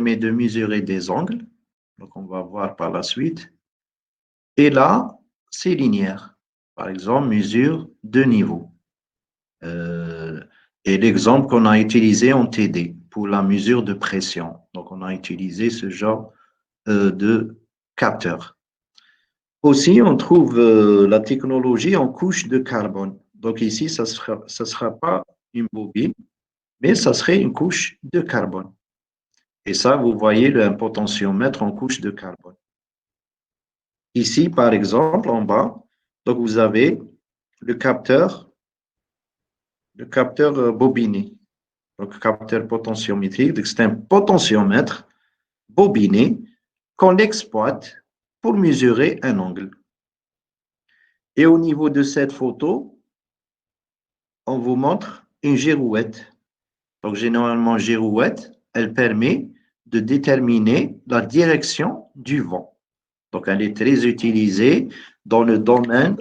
permet de mesurer des angles. Donc, on va voir par la suite. Et là, c'est linéaire. Par exemple, mesure de niveau. Et l'exemple qu'on a utilisé en TD pour la mesure de pression. Donc, on a utilisé ce genre de capteur. Aussi, on trouve la technologie en couche de carbone. Donc ici, ça sera pas une bobine, mais ça serait une couche de carbone. Et ça, vous voyez un potentiomètre en couche de carbone. Ici, par exemple, en bas, donc vous avez le capteur bobiné, donc capteur potentiométrique. C'est un potentiomètre bobiné qu'on exploite pour mesurer un angle. Et au niveau de cette photo, on vous montre une girouette. Donc, généralement, girouette, elle permet de déterminer la direction du vent. Donc, elle est très utilisée dans le domaine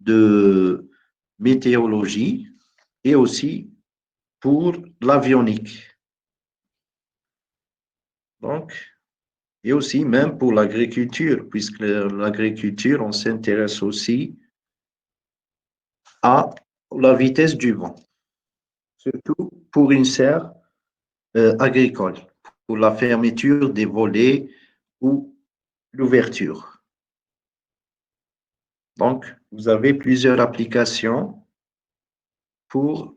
de météorologie et aussi pour l'avionique. Donc, et aussi même pour l'agriculture, puisque l'agriculture, on s'intéresse aussi à la vitesse du vent, surtout pour une serre agricole, pour la fermeture des volets ou l'ouverture. Donc, vous avez plusieurs applications pour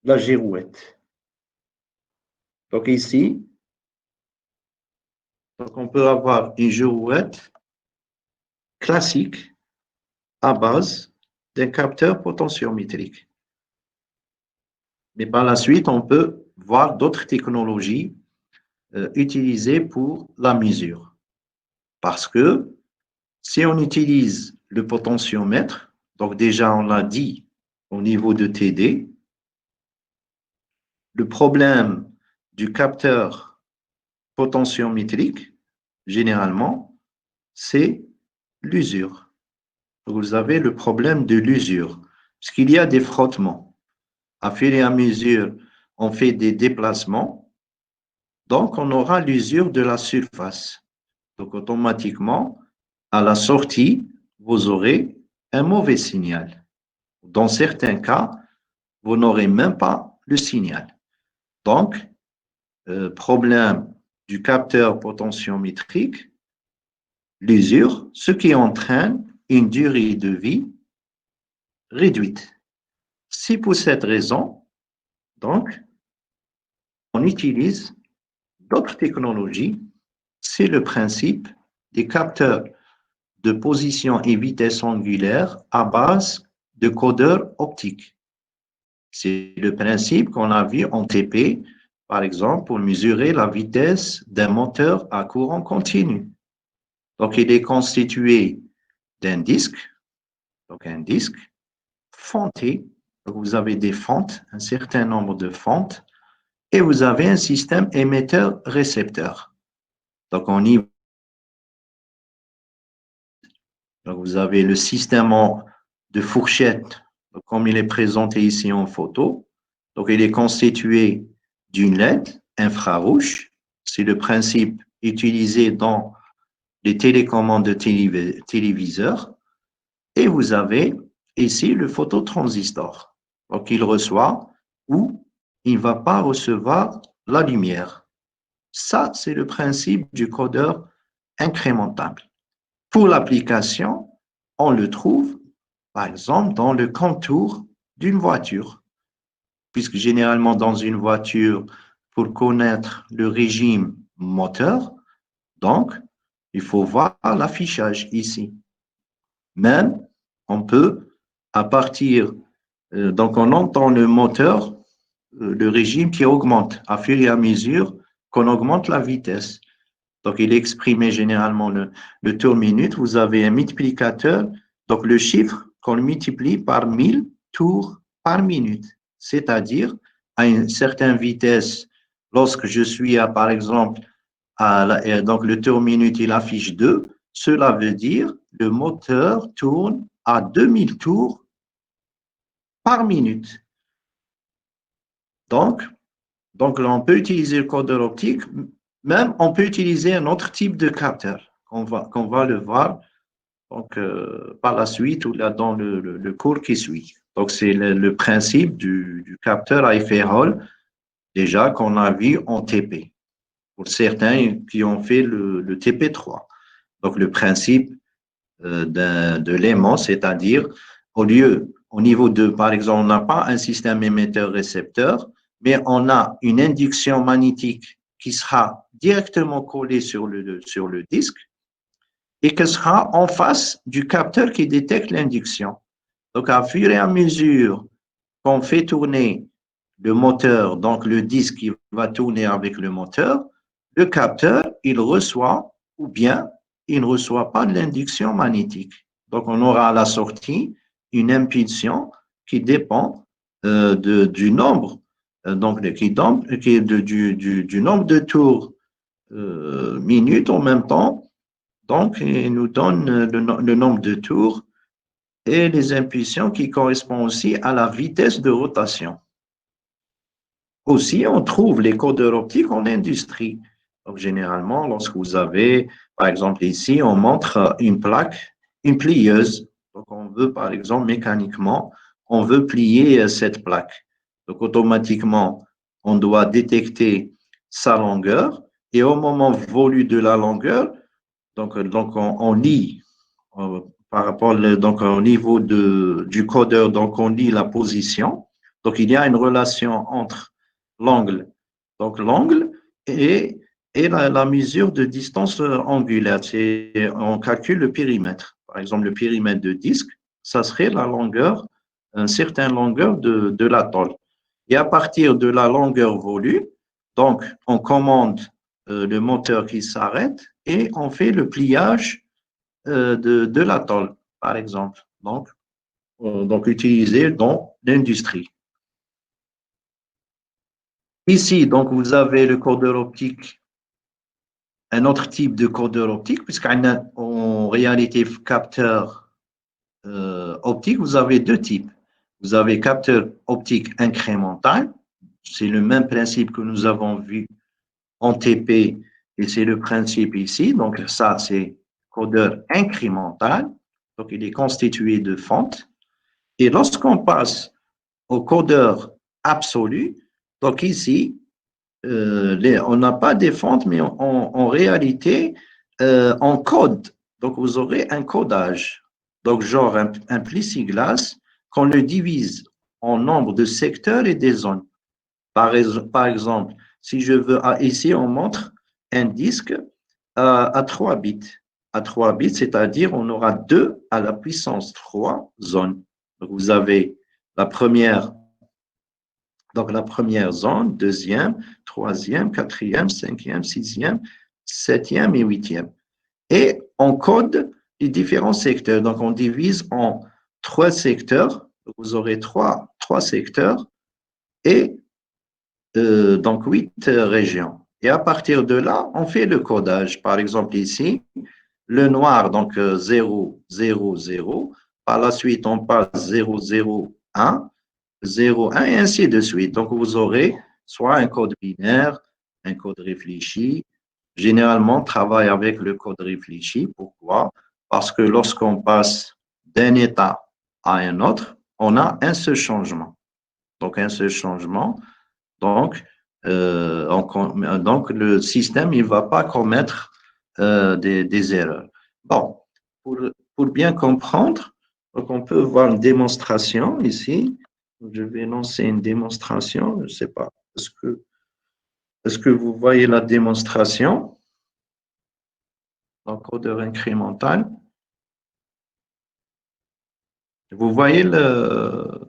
la girouette. Donc ici, donc on peut avoir une girouette classique à base d'un capteur potentiométrique. Mais par la suite, on peut voir d'autres technologies utilisées pour la mesure. Parce que si on utilise le potentiomètre, donc déjà on l'a dit au niveau de TD, le problème du capteur potentiométrique, généralement, c'est l'usure. Vous avez le problème de l'usure, parce qu'il y a des frottements. À fur et à mesure, on fait des déplacements, donc on aura l'usure de la surface. Donc automatiquement, à la sortie, vous aurez un mauvais signal. Dans certains cas, vous n'aurez même pas le signal. Donc, problème du capteur potentiométrique, l'usure, ce qui entraîne une durée de vie réduite. C'est pour cette raison, donc, on utilise d'autres technologies. C'est le principe des capteurs de position et vitesse angulaire à base de codeurs optiques. C'est le principe qu'on a vu en TP, par exemple, pour mesurer la vitesse d'un moteur à courant continu. Donc, il est constitué d'un disque, donc un disque fenté. Donc, vous avez des fentes, un certain nombre de fentes, et vous avez un système émetteur-récepteur. Donc, donc, vous avez le système de fourchette, comme il est présenté ici en photo. Donc, il est constitué d'une LED infrarouge. C'est le principe utilisé dans les télécommandes de téléviseurs. Et vous avez ici le phototransistor. Donc, il reçoit ou il ne va pas recevoir la lumière. Ça, c'est le principe du codeur incrémentable. Pour l'application, on le trouve, par exemple, dans le contour d'une voiture. Puisque généralement, dans une voiture, pour connaître le régime moteur, donc, il faut voir l'affichage ici. Même, on peut, à partir, donc on entend le moteur, le régime qui augmente à fur et à mesure qu'on augmente la vitesse. Donc, il est exprimé généralement le tour minute. Vous avez un multiplicateur, donc le chiffre qu'on multiplie par 1000 tours par minute. C'est-à-dire, à une certaine vitesse, lorsque je suis à, par exemple, donc le tour minute, il affiche 2, cela veut dire le moteur tourne à 2000 tours par minute. Donc là, on peut utiliser le codeur optique, Même, on peut utiliser un autre type de capteur qu'on va le voir donc, par la suite ou là dans le cours qui suit. Donc, c'est le principe du capteur à effet Hall, déjà qu'on a vu en TP, pour certains qui ont fait le TP3. Donc, le principe de l'aimant, c'est-à-dire au niveau de, par exemple, on n'a pas un système émetteur-récepteur, mais on a une induction magnétique qui sera directement collée sur le disque et qui sera en face du capteur qui détecte l'induction. Donc, à fur et à mesure qu'on fait tourner le moteur, donc le disque qui va tourner avec le moteur, le capteur, il reçoit ou bien il ne reçoit pas de l'induction magnétique. Donc, on aura à la sortie une impulsion qui dépend du nombre, du nombre de tours minutes en même temps. Donc, il nous donne le nombre de tours et les impulsions qui correspondent aussi à la vitesse de rotation. Aussi, on trouve les codeurs optiques en industrie. Donc, généralement, lorsque vous avez, par exemple, ici, on montre une plaque, une plieuse. Donc, on veut, par exemple, mécaniquement, on veut plier cette plaque. Donc, automatiquement, on doit détecter sa longueur et au moment voulu de la longueur, donc on lit par rapport donc au niveau du codeur, donc on lit la position. Donc, il y a une relation entre l'angle, donc l'angle et la mesure de distance angulaire. On calcule le périmètre. Par exemple, le périmètre de disque, ça serait la longueur, une certaine longueur de la tôle. Et à partir de la longueur voulue, donc on commande le moteur qui s'arrête et on fait le pliage de la tôle, par exemple. Donc utilisé dans l'industrie. Ici, donc, vous avez le codeur optique, un autre type de codeur optique, puisqu'en réalité, capteur optique, vous avez deux types. Vous avez capteur optique incrémental, c'est le même principe que nous avons vu en TP, et c'est le principe ici. Donc, ça, c'est codeur incrémental, donc il est constitué de fentes. Et lorsqu'on passe au codeur absolu, donc ici, on n'a pas des fentes, mais en réalité, on code. Donc, vous aurez un codage. Donc, genre un plexiglas qu'on le divise en nombre de secteurs et des zones. Par exemple, si je veux, ici, on montre un disque à 3 bits. À 3 bits, c'est-à-dire on aura 2 à la puissance 3 zones. Donc, vous avez la première donc, la première zone, deuxième, troisième, quatrième, cinquième, sixième, septième et huitième. Et on code les différents secteurs. Donc, on divise en 3 secteurs. Vous aurez trois secteurs et donc 8 régions. Et à partir de là, on fait le codage. Par exemple, ici, le noir, donc 0, 0, 0. Par la suite, on passe 0, 0, 1. 0, 1 et ainsi de suite. Donc, vous aurez soit un code binaire, un code réfléchi. Généralement, on travaille avec le code réfléchi. Pourquoi? Parce que lorsqu'on passe d'un état à un autre, on a un seul changement. Donc, un seul changement. Donc, donc le système, il ne va pas commettre des erreurs. Bon, pour bien comprendre, donc on peut voir une démonstration ici. Je vais lancer une démonstration. Je ne sais pas. Est-ce que vous voyez la démonstration? Encodeur incrémental. Vous voyez la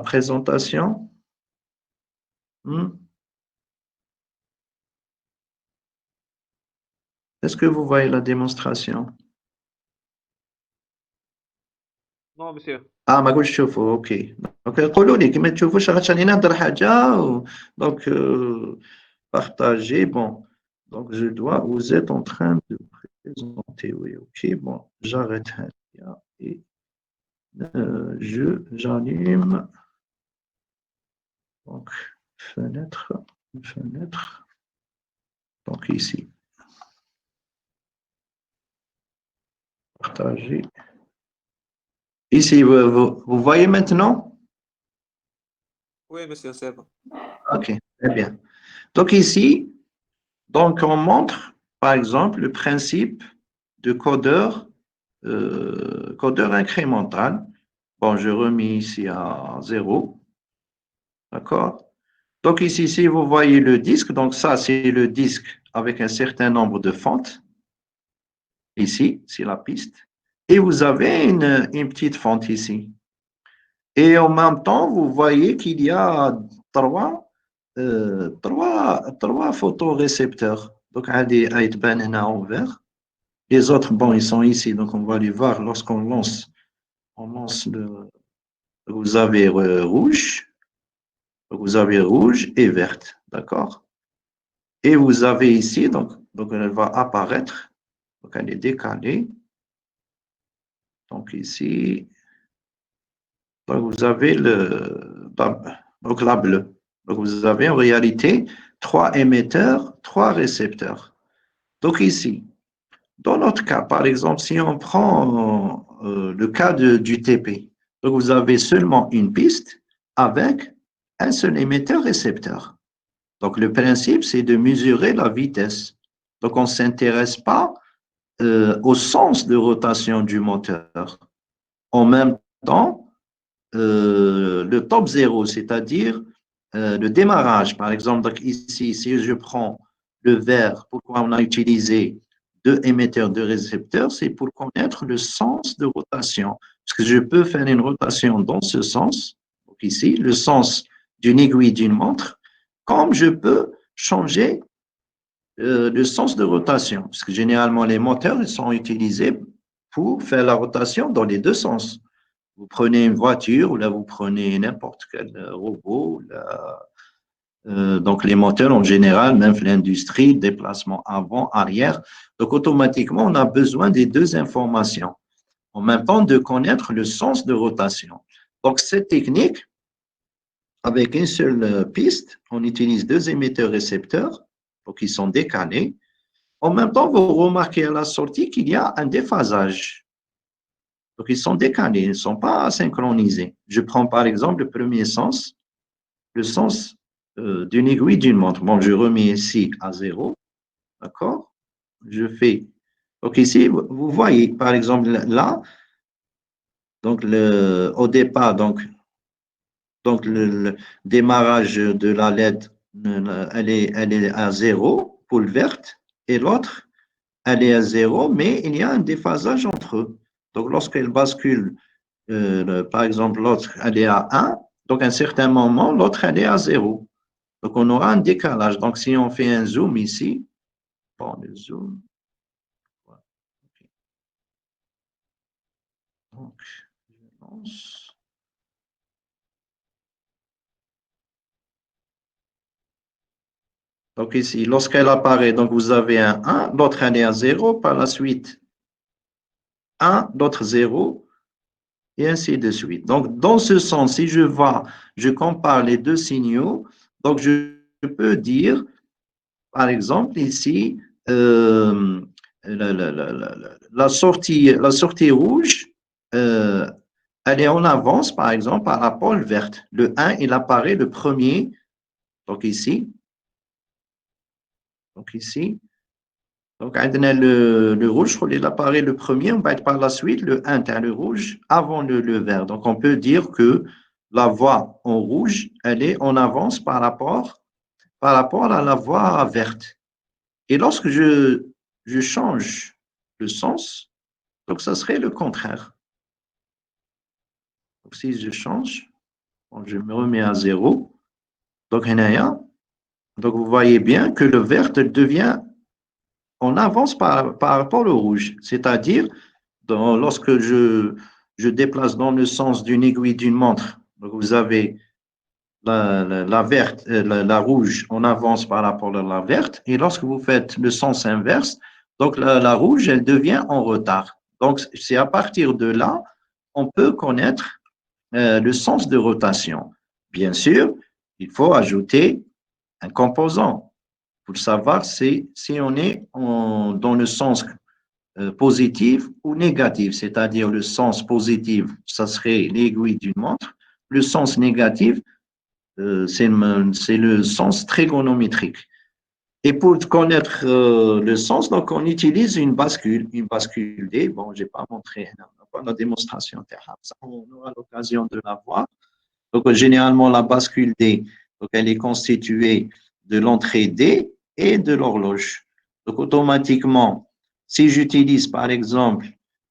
présentation? Est-ce que vous voyez la démonstration? Non, monsieur. ما قلت تشوفوا اوكي دونك قولوا لي كما تشوفوش عشان نهضر حاجه دونك partager bon donc je dois vous êtes en train de présenter oui ok bon j'arrête et j'allume donc fenêtre Fenêtre. Donc ici. Partager. Ici, vous voyez maintenant? Oui, monsieur, c'est bon. OK, très bien. Donc ici, donc on montre, par exemple, le principe de codeur incrémental. Bon, je remis ici à 0. D'accord? Donc ici, si vous voyez le disque, donc ça, c'est le disque avec un certain nombre de fentes. Ici, c'est la piste. Et vous avez une petite fente ici. Et en même temps, vous voyez qu'il y a trois photorécepteurs. Donc, un des en vert. Les autres, bon, ils sont ici, donc on va les voir lorsqu'on lance. On lance le. Vous avez rouge, vous avez rouge et verte, d'accord? Et vous avez ici, donc elle va apparaître, donc elle est décalée. Donc ici, donc vous avez donc la bleue. Donc vous avez en réalité 3 émetteurs, 3 récepteurs. Donc ici, dans notre cas, par exemple, si on prend le cas du TP, donc vous avez seulement une piste avec un seul émetteur-récepteur. Donc le principe, c'est de mesurer la vitesse. Donc on ne s'intéresse pas au sens de rotation du moteur. En même temps, le top zéro, c'est-à-dire le démarrage. Par exemple, donc ici, si je prends le vert, pourquoi on a utilisé 2 émetteurs, 2 récepteurs, c'est pour connaître le sens de rotation. Parce que je peux faire une rotation dans ce sens, donc ici, le sens d'une aiguille d'une montre, comme je peux changer le sens de rotation. Parce que généralement, les moteurs ils sont utilisés pour faire la rotation dans les deux sens. Vous prenez une voiture ou là vous prenez n'importe quel robot. Donc les moteurs en général, même l'industrie, déplacement avant, arrière. Donc automatiquement, on a besoin des deux informations. En même temps, de connaître le sens de rotation. Donc cette technique, avec une seule piste, on utilise 2 émetteurs-récepteurs, donc ils sont décalés. En même temps, vous remarquez à la sortie qu'il y a un déphasage. Donc, ils sont décalés, ils ne sont pas synchronisés. Je prends par exemple le premier sens, le sens d'une aiguille d'une montre. Bon, je remets ici à 0, d'accord? Je fais. Donc, ici, vous voyez, par exemple, là, donc au départ, donc le démarrage de la LED, elle est à 0 pour le verte, et l'autre, elle est à 0, mais il y a un déphasage entre eux. Donc, lorsqu'elle bascule, par exemple, l'autre, elle est à 1, donc à un certain moment, l'autre, elle est à 0. Donc, on aura un décalage. Donc, si on fait un zoom ici, bon, le zoom, voilà. Donc, je lance. Donc, ici, lorsqu'elle apparaît, donc vous avez un 1, l'autre, elle est à 0, par la suite, 1, l'autre 0, et ainsi de suite. Donc, dans ce sens, si je compare les deux signaux, donc je peux dire, par exemple, ici, la sortie rouge, euh, elle est en avance, par exemple, par rapport au verte. Le 1, il apparaît le premier, donc ici. Donc ici. Donc, le rouge, il apparaît le premier, on va être par la suite, le 1, le rouge, avant le vert. Donc, on peut dire que la voie en rouge, elle est en avance par rapport à la voie verte. Et lorsque je change le sens, donc ça serait le contraire. Donc si je change, je me remets à 0, donc donc vous voyez bien que le vert devient en avance par rapport au rouge. C'est-à-dire, lorsque je déplace dans le sens d'une aiguille d'une montre, donc vous avez la verte, la rouge en avance par rapport à la verte, et lorsque vous faites le sens inverse, donc la rouge, elle devient en retard. Donc, c'est à partir de là, on peut connaître le sens de rotation. Bien sûr, il faut ajouter un composant. Pour savoir si on est dans le sens positif ou négatif, c'est-à-dire le sens positif, ça serait l'aiguille d'une montre. Le sens négatif, c'est le sens trigonométrique. Et pour connaître le sens, donc on utilise une bascule D. Bon, je n'ai pas montré la démonstration, on aura l'occasion de la voir. Donc, généralement, la bascule D, donc, elle est constituée de l'entrée D et de l'horloge. Donc, automatiquement, si j'utilise, par exemple,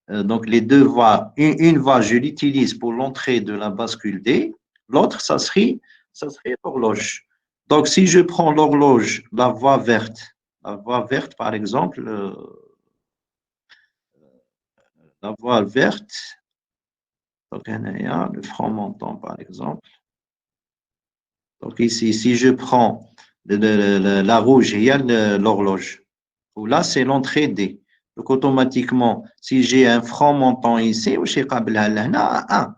donc les deux voies, une voie, je l'utilise pour l'entrée de la bascule D, l'autre, ça serait l'horloge. Donc, si je prends l'horloge, la voie verte, par exemple, la voie verte, donc, le front montant, par exemple. Donc, ici, si je prends la rouge, il y a l'horloge. Là, c'est l'entrée D. Donc, automatiquement, si j'ai un franc montant ici, à 1.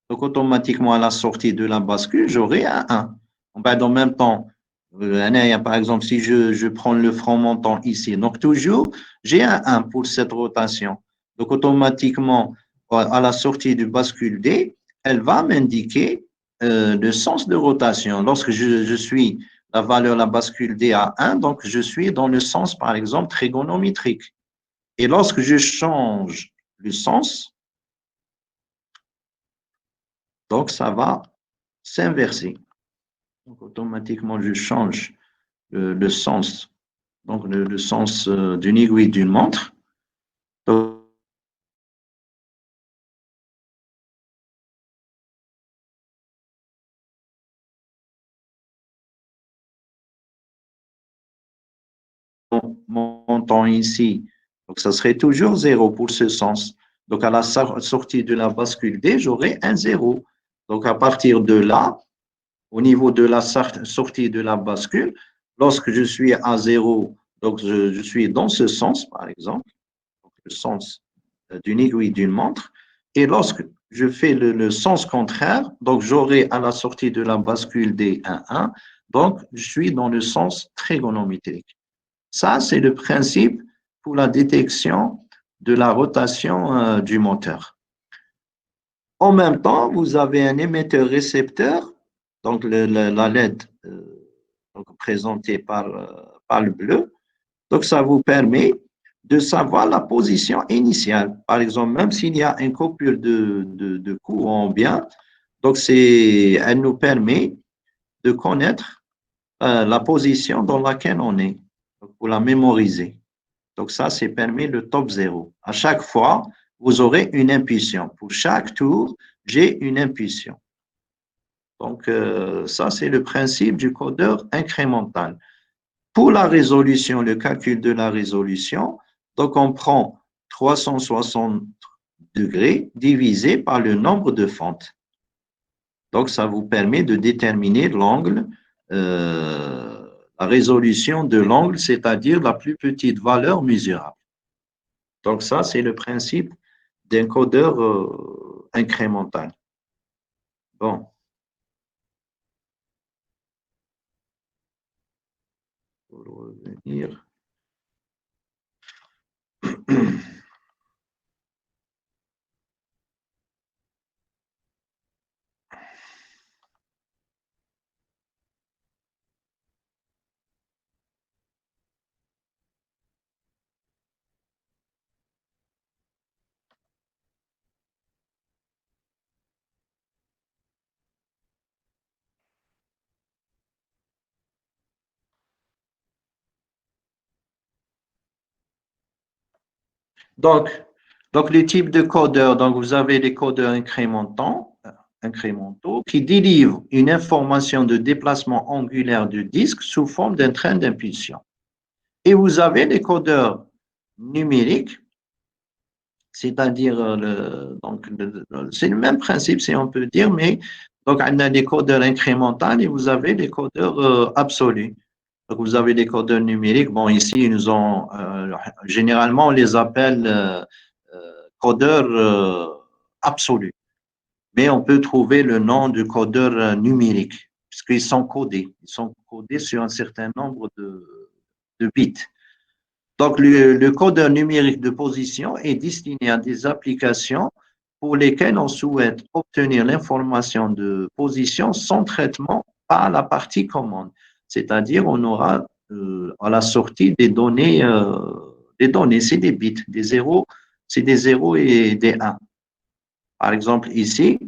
Donc, automatiquement, à la sortie de la bascule, j'aurai un 1. En même temps, par exemple, si je prends le franc montant ici, donc toujours, j'ai un 1 pour cette rotation. Donc, automatiquement, à la sortie du bascule D, elle va m'indiquer le sens de rotation. Lorsque je suis la valeur, la bascule D à 1, donc je suis dans le sens, par exemple, trigonométrique. Et lorsque je change le sens, donc ça va s'inverser. Donc automatiquement, je change le sens, donc le sens d'une aiguille d'une montre. Donc, montant ici, donc ça serait toujours 0 pour ce sens. Donc à la sortie de la bascule D, j'aurai un 0. Donc à partir de là, au niveau de la sortie de la bascule, lorsque je suis à 0, donc je suis dans ce sens, par exemple, le sens d'une aiguille d'une montre, et lorsque je fais le sens contraire, donc j'aurai à la sortie de la bascule D un 1, donc je suis dans le sens trigonométrique. Ça, c'est le principe pour la détection de la rotation du moteur. En même temps, vous avez un émetteur-récepteur, donc la LED donc présentée par le bleu. Donc, ça vous permet de savoir la position initiale. Par exemple, même s'il y a une coupure de courant bien, donc elle nous permet de connaître la position dans laquelle on est, pour la mémoriser. Donc ça, c'est permis le top 0. À chaque fois, vous aurez une impulsion. Pour chaque tour, j'ai une impulsion. Donc ça, c'est le principe du codeur incrémental. Pour la résolution, le calcul de la résolution, donc on prend 360 degrés divisé par le nombre de fentes. Donc ça vous permet de déterminer l'angle, la résolution de l'angle, c'est-à-dire la plus petite valeur mesurable. Donc ça, c'est le principe d'un codeur incrémental. Bon. Pour revenir. Donc, les types de codeurs, donc vous avez les codeurs incrémentaux qui délivrent une information de déplacement angulaire du disque sous forme d'un train d'impulsion. Et vous avez les codeurs numériques, c'est-à-dire, c'est le même principe, si on peut dire, mais donc on a des codeurs incrémentaux et vous avez des codeurs absolus. Donc, vous avez des codeurs numériques. Bon, ici, ils ont, généralement, on les appelle codeurs absolus. Mais on peut trouver le nom de codeur numérique. puisqu'ils sont codés. Ils sont codés sur un certain nombre de bits. Donc, le codeur numérique de position est destiné à des applications pour lesquelles on souhaite obtenir l'information de position sans traitement par la partie commande. C'est-à-dire, on aura à la sortie des données, c'est des bits, des zéros, c'est des zéros et des 1. Par exemple, ici,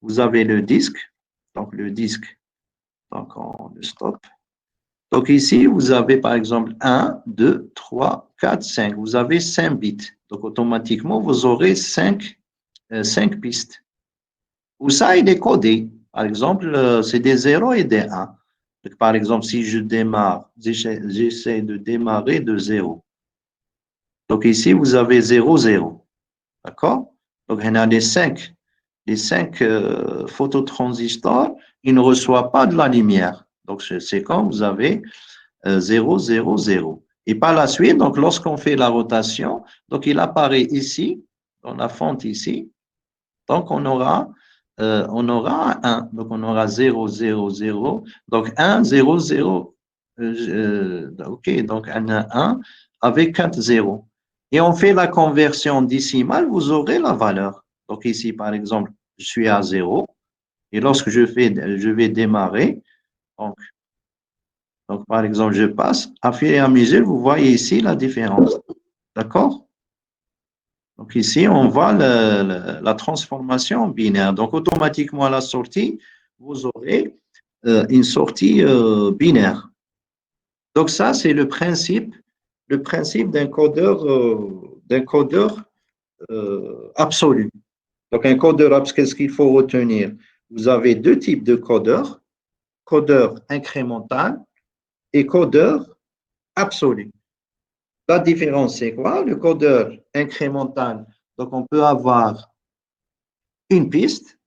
vous avez le disque, donc le disque, donc on le stoppe. Donc ici, vous avez par exemple 1, 2, 3, 4, 5. Vous avez 5 bits. Donc automatiquement, vous aurez 5 pistes. Où ça, il est codé. Par exemple, c'est des 0 et des 1. Donc, par exemple, si je démarre, j'essaie de démarrer de 0. Donc ici, vous avez 0, 0. D'accord? Donc, il y en a les 5 phototransistors, ils ne reçoivent pas de la lumière. Donc, c'est quand vous avez 0, 0, 0. Et par la suite, donc, lorsqu'on fait la rotation, donc, il apparaît ici, dans la fente ici. Donc, on aura un 1. Donc, on aura 0, 0, 0. Donc, 1, 0, 0. OK, donc, on a 1 avec 4 0. Et on fait la conversion décimale, vous aurez la valeur. Donc, ici, par exemple, je suis à 0. Et lorsque je vais démarrer, donc, par exemple, je passe, à fur et à mesure, vous voyez ici la différence. D'accord? Donc, ici, on voit la transformation binaire. Donc, automatiquement, à la sortie, vous aurez une sortie binaire. Donc, ça, c'est le principe d'un codeur absolu. Donc, un codeur absolu, qu'est-ce qu'il faut retenir? Vous avez deux types de codeurs, codeur incrémental et codeur absolu. La différence, c'est quoi? Le codeur incrémental, donc on peut avoir une piste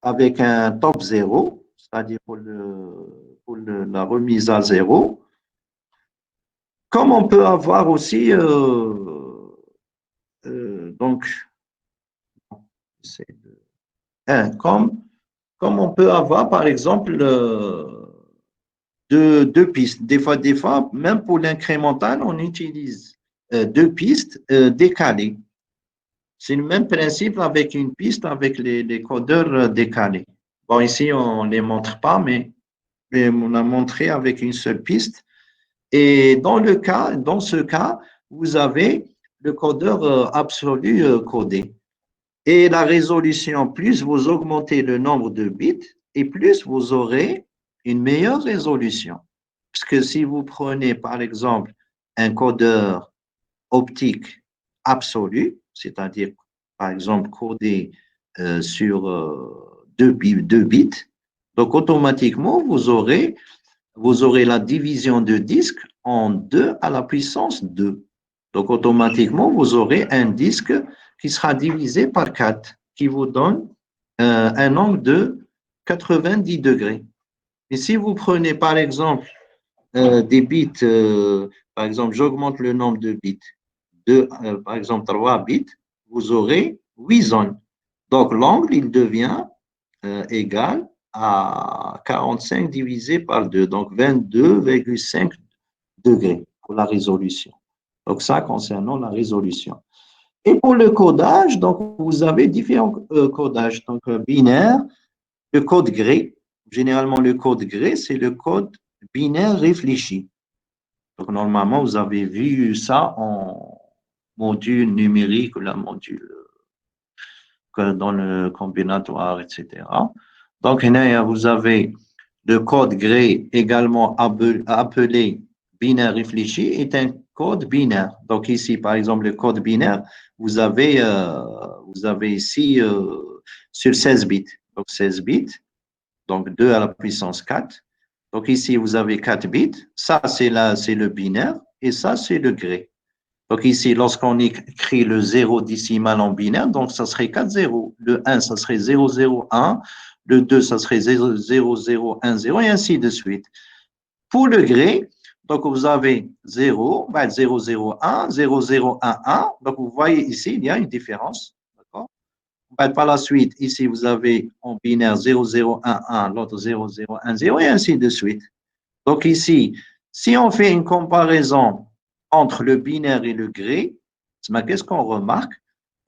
avec un top 0, c'est-à-dire pour la remise à 0, comme on peut avoir aussi, donc, comme on peut avoir, par exemple, deux pistes. Des fois, même pour l'incrémental, on utilise deux pistes décalées. C'est le même principe avec une piste avec les codeurs décalés. Bon, ici, on ne les montre pas, mais on a montré avec une seule piste. Et dans ce cas, vous avez le codeur absolu codé. Et la résolution, plus vous augmentez le nombre de bits, et plus vous aurez une meilleure résolution. Parce que si vous prenez, par exemple, un codeur optique absolu, c'est-à-dire, par exemple, codé sur 2 bits, donc automatiquement, vous aurez la division de disque en 2 à la puissance 2. Donc, automatiquement, vous aurez un disque qui sera divisé par 4, qui vous donne un angle de 90 degrés. Et si vous prenez, par exemple, des bits, par exemple, j'augmente le nombre de bits, par exemple, 3 bits, vous aurez 8 zones. Donc, l'angle, il devient égal à 45 divisé par 2, donc 22,5 degrés pour la résolution. Donc, ça concernant la résolution. Et pour le codage, donc, vous avez différents codages. Donc, binaire, le code gray. Généralement, le code gray, c'est le code binaire réfléchi. Donc, normalement, vous avez vu ça en module numérique, la module dans le combinatoire, etc. Donc, vous avez le code gray, également appelé binaire réfléchi, est un code binaire. Donc, ici, par exemple, le code binaire, vous avez ici sur 16 bits. Donc, 16 bits, donc 2 à la puissance 4. Donc, ici, vous avez 4 bits. Ça, c'est le binaire et ça, c'est le gray. Donc ici, lorsqu'on écrit le 0 décimal en binaire, donc ça serait 4 0. Le 1, ça serait 0 0 1. Le 2, ça serait 0 0 0 1 0 et ainsi de suite. Pour le gray, donc vous avez 0, 0 0 1, 0 0 1 1. Donc vous voyez ici, il y a une différence. Par la suite, ici, vous avez en binaire 0011, l'autre 0010, et ainsi de suite. Donc ici, si on fait une comparaison entre le binaire et le gré, qu'est-ce qu'on remarque?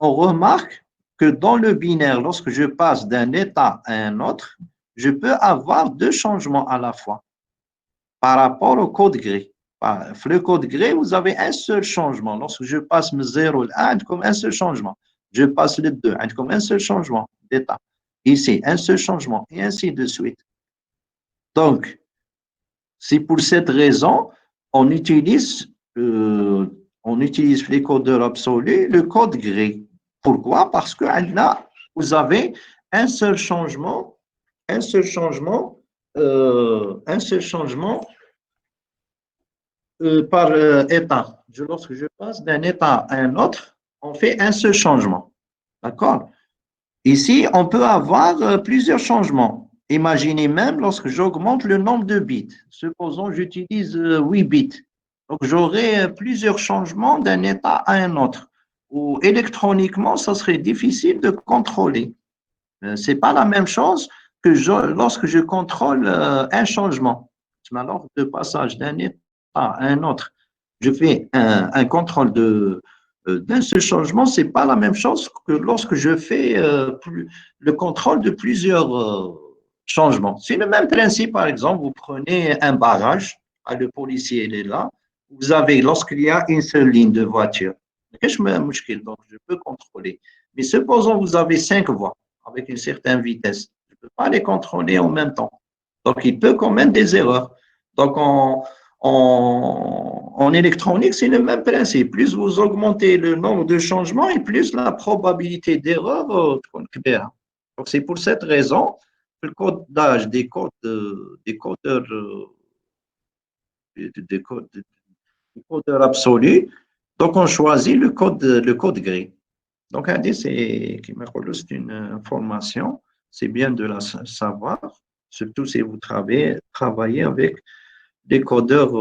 On remarque que dans le binaire, lorsque je passe d'un état à un autre, je peux avoir deux changements à la fois par rapport au code gré. Le code gré, vous avez un seul changement. Lorsque je passe le 0 à 1, comme un seul changement. Je passe le 2, comme un seul changement d'état. Ici, un seul changement, et ainsi de suite. Donc, c'est pour cette raison, on utilise les codeurs absolus, le code gré. Pourquoi? Parce que là, vous avez un seul changement, un seul changement, un seul changement par état. Lorsque je passe d'un état à un autre, on fait un seul changement. D'accord? Ici, on peut avoir plusieurs changements. Imaginez même lorsque j'augmente le nombre de bits. Supposons que j'utilise 8 bits. Donc, j'aurai plusieurs changements d'un état à un autre. Ou électroniquement, ça serait difficile de contrôler. Ce n'est pas la même chose que lorsque je contrôle un changement. Alors, de passage d'un état à un autre, je fais un contrôle d'un seul changement, ce n'est pas la même chose que lorsque je fais le contrôle de plusieurs changements. C'est le même principe, par exemple, vous prenez un barrage, le policier il est là, vous avez, lorsqu'il y a une seule ligne de voiture, donc je peux contrôler. Mais supposons que vous avez 5 voies avec une certaine vitesse, je ne peux pas les contrôler en même temps. Donc, il peut commettre des erreurs. Donc, en électronique, c'est le même principe. Plus vous augmentez le nombre de changements et plus la probabilité d'erreur. Donc, c'est pour cette raison que le codage des codeurs, des codeurs absolus, donc on choisit le code gris. Donc, c'est une information, c'est bien de la savoir, surtout si vous travaillez avec des codeurs,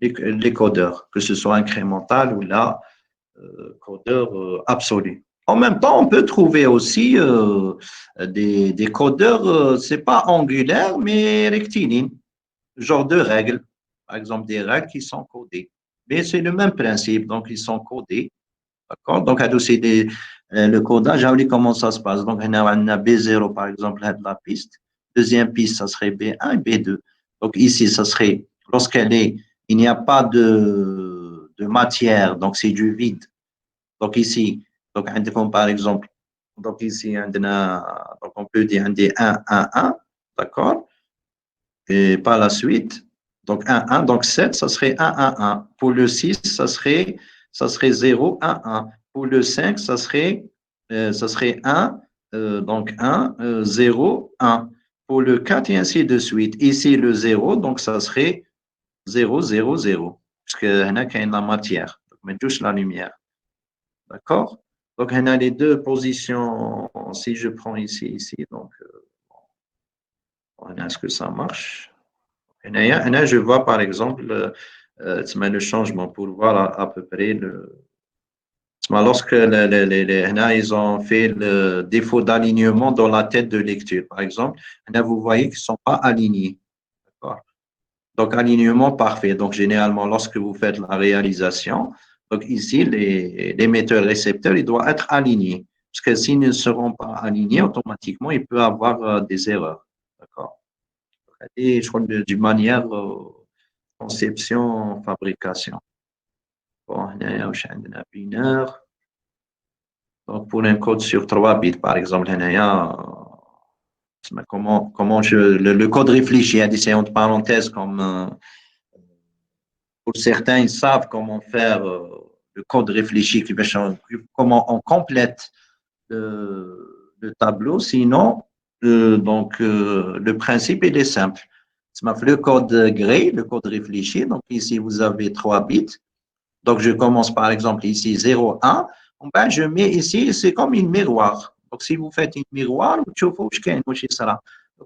les codeurs, que ce soit incrémental ou là, codeur absolu. En même temps, on peut trouver aussi des codeurs, c'est pas angulaires, mais rectilignes, genre de règles, par exemple des règles qui sont codées. Mais c'est le même principe, donc ils sont codés. D'accord? Donc, c'est le codage, comment ça se passe? Donc, on a B0, par exemple, de la piste. Deuxième piste, ça serait B1 et B2. Donc, ici, ça serait, il n'y a pas de matière, donc c'est du vide. Donc, ici, donc, par exemple, donc ici, donc on peut dire 1, 1, 1, d'accord? Et par la suite, donc 1, 1, donc 7, ça serait 1, 1, 1. Pour le 6, ça serait 0, 1, 1. Pour le 5, ça serait 1, donc 1, 0, 1. Pour le 4, et ainsi de suite. Ici, le 0, donc ça serait 0, 0, 0. Parce qu'il y a la matière. Donc, on touche la lumière. D'accord? Donc, on a les deux positions. Si je prends ici, donc, est-ce que ça marche? Je vois par exemple le changement pour voir à peu près lorsque ils ont fait le défaut d'alignement dans la tête de lecture, par exemple, vous voyez qu'ils ne sont pas alignés. Donc, alignement parfait. Donc, généralement, lorsque vous faites la réalisation, donc ici, l'émetteur-récepteur, il doit être aligné. Parce que s'ils ne seront pas alignés, automatiquement, il peut y avoir des erreurs. D'accord? Et je crois d'une manière conception, fabrication. Bon, un binaire. Donc, pour un code sur 3 bits, par exemple, comment le code réfléchi, c'est entre parenthèses, comme pour certains, ils savent comment faire le code réfléchi, comment on complète le tableau. Sinon, le principe, il est simple. Le code gré, le code réfléchi. Donc, ici, vous avez 3 bits. Donc, je commence par exemple ici 0, 1. Ben, je mets ici, c'est comme une miroir. Donc, si vous faites une miroir,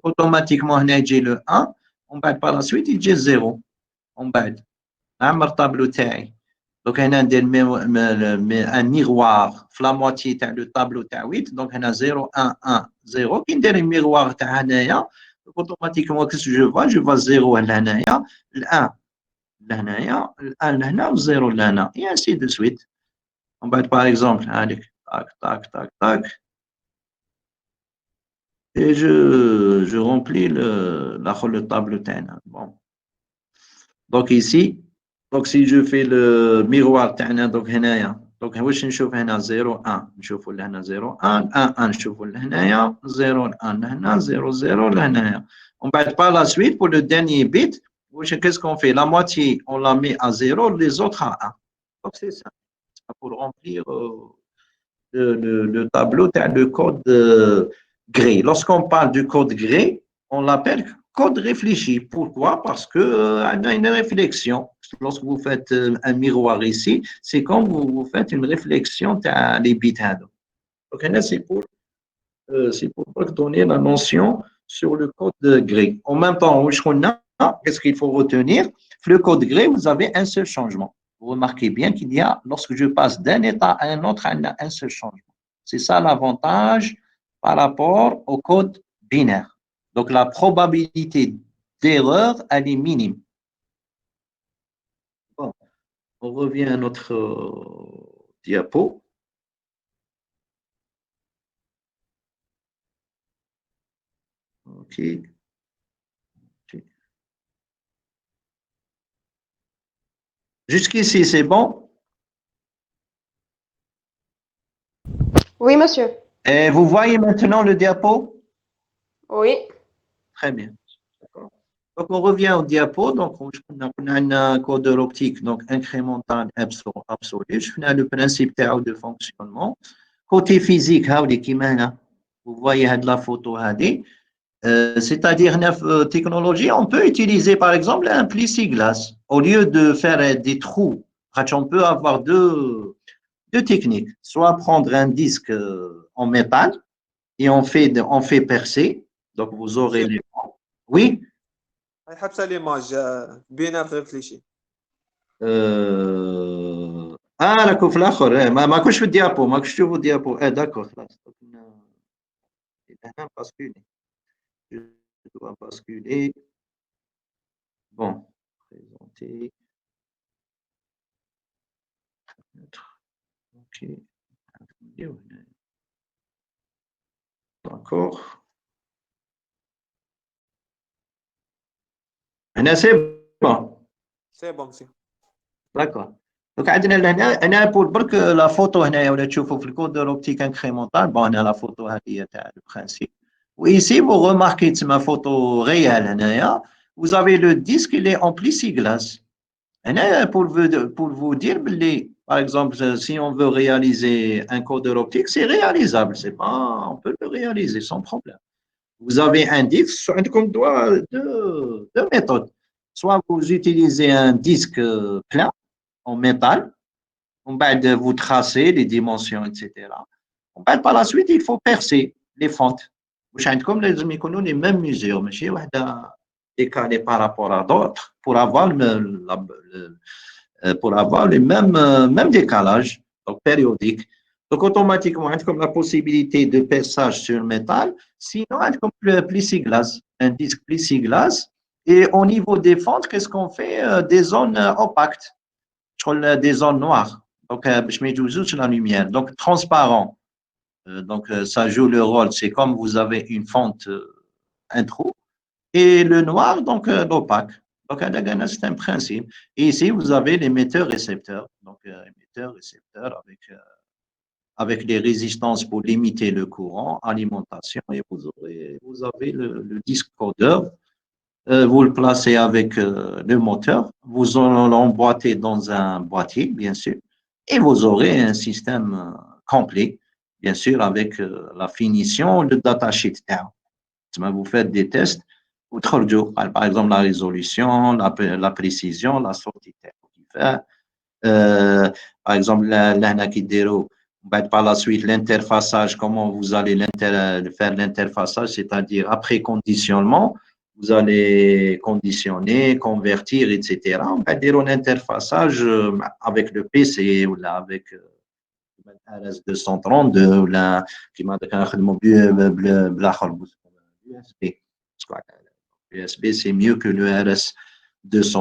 automatiquement, j'ai le 1. Par la suite, il y a 0. نعمر طابلو تاعي Donc, on a un miroir, la moitié du tableau de 8. Donc, on a 0, 1, 1, 0. Qui est le miroir de automatiquement, qu'est-ce que je vois? Je vois 0 à l'anaya, l'1 l'anaya, l'1 l'ana, 0 l'ana. Et ainsi de suite. On va par exemple, tac, tac, tac, tac. Et je remplis le tableau. Bon. Donc ici, donc si je fais le miroir, donc donc واش نشوف هنا 0 1 نشوفوا لهنا 0 1 1 1 نشوفوا لهنايا 0 1 لهنا 0 0 لهنايا. On va par la suite pour le dernier bit, qu'est-ce qu'on fait? La moitié, on la met à 0, les autres à 1. Donc c'est ça pour remplir le tableau, le code gris. Lorsqu'on parle du code gris, on l'appelle code réfléchi. Pourquoi? Parce qu'on a une réflexion. Lorsque vous faites un miroir ici, c'est comme vous faites une réflexion des bits. Donc là, c'est pour donner la notion sur le code gris. En même temps, qu'est-ce qu'il faut retenir? Le code gris, vous avez un seul changement. Vous remarquez bien qu'il y a, lorsque je passe d'un état à un autre, il y a un seul changement. C'est ça l'avantage par rapport au code binaire. Donc, la probabilité d'erreur, elle est minime. Bon, on revient à notre diapo. OK. Jusqu'ici, c'est bon? Oui, monsieur. Et vous voyez maintenant le diapo? Oui. Très bien. Donc, on revient au diapo. Donc, on a un codeur optique donc incrémental absolu. Je fais le principe de fonctionnement. Côté physique, vous voyez la photo. C'est-à-dire, la technologie, on peut utiliser par exemple un plexiglas. Au lieu de faire des trous, on peut avoir deux techniques. Soit prendre un disque en métal et on fait percer. Donc, vous aurez les. Oui? حبسه ليماج بينار ريفليشي. لا كون في الاخر ما كنتش في الديابو ما كنتش تشوفوا الديابو داكور خلاص هنا باسكولي جو باسكولي بون بريزونتي اوكي داكور هنا سي بون سي بون سي. داكور دونك عندنا هنا بور برك لا فوتو هنايا ولا تشوفوا في الكودور اوبتيك انكريمونتال بون هنا لا فوتو هذه تاع البرانسيب وإيسي vous remarquez ma photo réelle هنايا vous avez le disque il est en plexiglas. Pour vous dire par exemple si on veut réaliser un codeur optique c'est réalisable c'est pas on peut le réaliser sans problème. Vous avez un disque comme deux méthodes. Soit vous utilisez un disque plein en métal, vous tracez les dimensions, etc. Par la suite, il faut percer les fentes. Vous avez comme les mêmes mesures, mais décalé par rapport à d'autres pour avoir les mêmes décalages donc périodiques. Donc, automatiquement, on a comme la possibilité de perçage sur le métal. Sinon, on a comme le plexiglas, un disque plexiglas. Et au niveau des fentes, qu'est-ce qu'on fait? Des zones opaques, des zones noires. Donc, je mets toujours la lumière. Donc, transparent. Donc, ça joue le rôle. C'est comme vous avez une fente, un trou. Et le noir, donc l'opaque. Donc, c'est un principe. Et ici, vous avez l'émetteur-récepteur. Donc, émetteur-récepteur avec les résistances pour limiter le courant, alimentation. Et vous avez le disque codeur. Vous le placez avec le moteur. Vous l'emboîtez dans un boîtier, bien sûr. Et vous aurez un système complet, bien sûr, avec la finition, le datasheet. Vous faites des tests. Par exemple, la résolution, la précision, la sortie. Par exemple, par la suite, l'interfaçage, comment vous allez faire l'interfaçage, c'est-à-dire après conditionnement, vous allez conditionner, convertir, etc. On va dire un interfaçage avec le PC ou là avec RS232 ou là qui m'a USB. USB, c'est mieux que le RS200,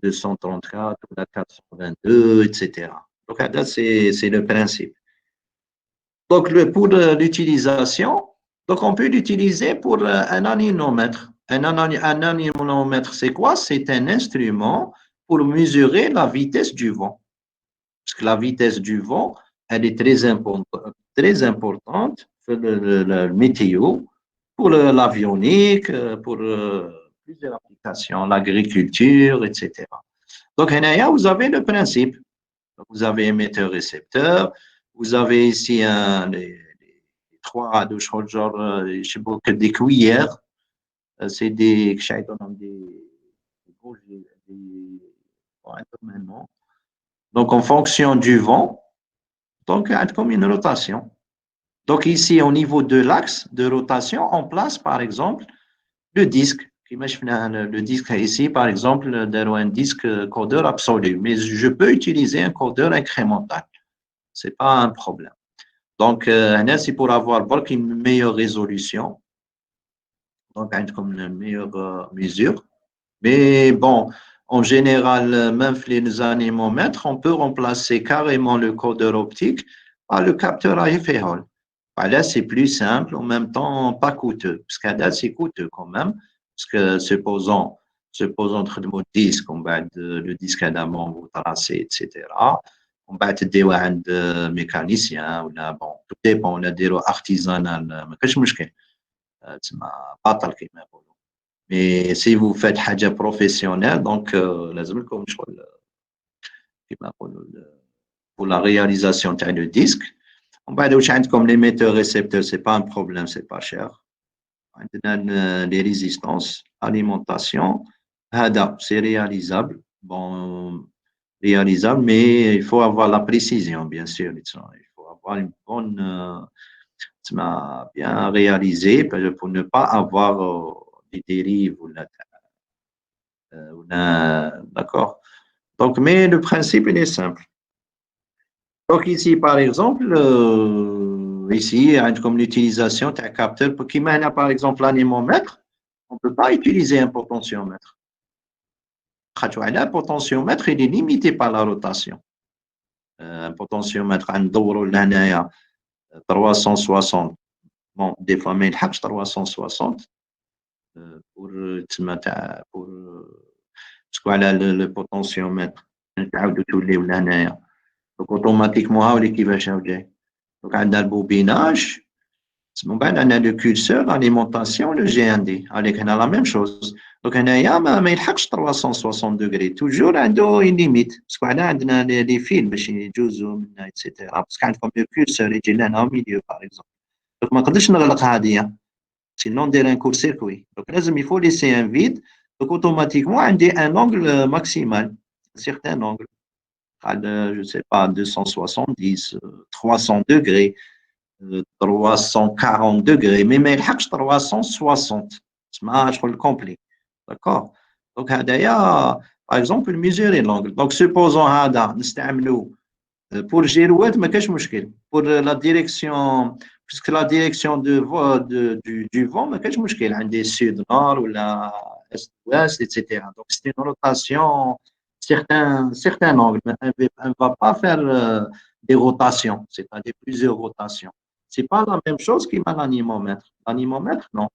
234 ou la 422, etc. Donc, c'est le principe. Donc, pour l'utilisation, donc on peut l'utiliser pour un anémomètre. Un anémomètre, c'est quoi? C'est un instrument pour mesurer la vitesse du vent. Parce que la vitesse du vent, elle est très importante pour le météo, pour l'avionique, pour plusieurs applications, l'agriculture, etc. Donc, vous avez le principe. Vous avez émetteur-récepteur, vous avez ici les trois, genre, je sais pas, que des cuillères, c'est des donc, en fonction du vent, donc, il y a comme une rotation. Donc, ici, au niveau de l'axe de rotation, on place, par exemple, le disque. Le disque ici, par exemple, un disque codeur absolu. Mais je peux utiliser un codeur incrémental. Ce n'est pas un problème. Donc, c'est pour avoir une meilleure résolution. Donc, comme une meilleure mesure. Mais bon, en général, même les anémomètres, on peut remplacer carrément le codeur optique par le capteur à effet Hall. Là, c'est plus simple, en même temps pas coûteux. Parce qu'à date, c'est coûteux quand même. Parce que supposons entre le disque, on va le disque à d'amont, vous tracez, etc. On va des mécaniciens, ou là, bon, tout dépend, on a des artisanal, ما كاش مشكل. تسمى باطل كيما يقولوا. Mais si vous faites حاجة professionnelle, donc لازم لكم شغل كيما يقولوا pour la réalisation du disque. On va aller comme l'émetteur récepteur, c'est pas un problème, c'est pas cher. Les résistances, alimentation, c'est réalisable. Bon, réalisable, mais il faut avoir la précision, bien sûr. Il faut avoir une bonne, bien réalisée pour ne pas avoir des dérives d'accord. Donc, mais le principe, il est simple. Donc ici, par exemple, ici, comme l'utilisation d'un capteur, pour qui mène par exemple l'anémomètre, on ne peut pas utiliser un potentiomètre. Un potentiomètre, il est limité par la rotation. Un potentiomètre, un doro 360. Bon, des fois, mais il 360 pour le potentiomètre. Donc, automatiquement, l'équivalent جاي. Donc, on a le bobinage. On a le curseur, l'alimentation, le GND. On a la même chose. Donc, on a mais il 360 degrés. Toujours, on a une limite. Parce qu'on a des fils, etc. Parce qu'on a le curseur, il est au milieu, par exemple. Donc, on ne peut pas نغلق هذه. Sinon, on a un court-circuit. Donc, il faut laisser un vide. Donc, automatiquement, on a un angle maximal. Un certain angle. Je ne sais pas, 270, 300 degrés, 340 degrés, mais il y a 360. C'est le complet. D'accord? Donc, par exemple, mesurer l'angle. Donc, supposons pour girouette, mais qu'est-ce que pour la direction, puisque la direction du vent, mais qu'est-ce que il y a des sud-nord ou la est-ouest, etc. Donc, c'est une rotation certains angles. Elle ne va pas faire des rotations, c'est-à-dire plusieurs rotations. Ce n'est pas la même chose qu'un anémomètre. L'anémomètre, non.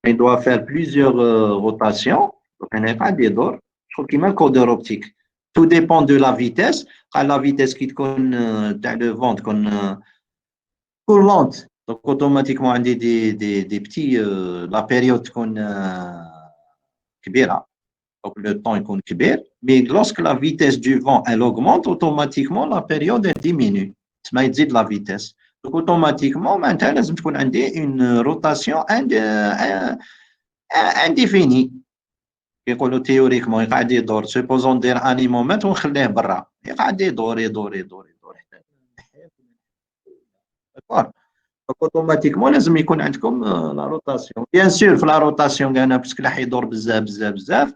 Il doit faire plusieurs rotations. Donc, il n'y a pas d'erreur. Je trouve qu'il y a un codeur optique. Tout dépend de la vitesse. La vitesse qui connaît le vent, pour lente. Donc, automatiquement, on a des petits, la période qu'on donc le temps est كبير, mais lorsque la vitesse du vent elle augmente, automatiquement la période elle diminue. Ça يزيد la vitesse. Donc automatiquement, maintenant, لازم تكون عندي une rotation indéfinie. يقولوا théoriquement يقعد يدور. Supposons ندير anémomètre ونخليه برا. يقعد يدور. D'accord. Donc automatiquement لازم يكون عندكم لا روتاسيون. Bien sûr في لا روتاسيون كاع باسكو راح يدور بزاف بزاف بزاف.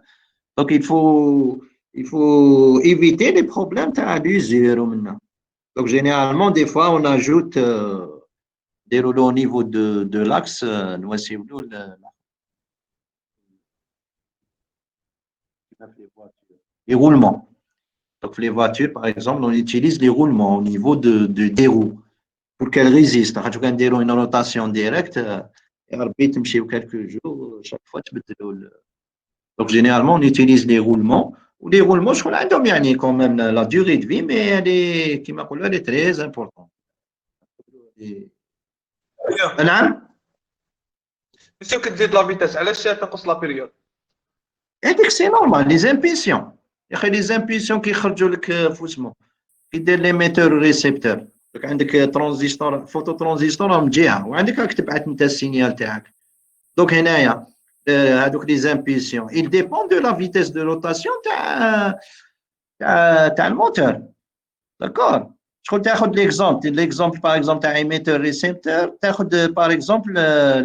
Donc il faut éviter les problèmes تاع l'usure ومنا. Donc généralement des fois on ajoute des rouleaux au niveau de l'axe نوسيولو les roulements. Donc les voitures par exemple on utilise les roulements au niveau des roues pour qu'elles résistent. خاطر كان نديروا une rotation directe يا ربي تمشيو quelques jours chaque fois تبدلوا. Donc généralement on utilise les roulements ou les roulements شغل عندهم يعني quand même la durée de vie mais elle est كيما نقولوا elle est très importante. نعم مسيو كتزيد لا فيتاس علاش تنقص لا بيريود؟ هذيك سي نورمال لي زامبيسيون يا اخي لي زامبيسيون كيخرجوا لك في اسمه كيدير ليميتور ريسيبتور. دونك عندك ترانزستور فوتو ترانزستور من جهه وعندك راك تبعث انت السينيال تاعك. دونك هنايا هذوك لي زامبيسيون il dépend de la vitesse de rotation تاع الموتور. داكور شغل تاخذ ليكزومبل باغ اكزومبل تاع ايميتور ريسيبتور تاخذ باغ اكزومبل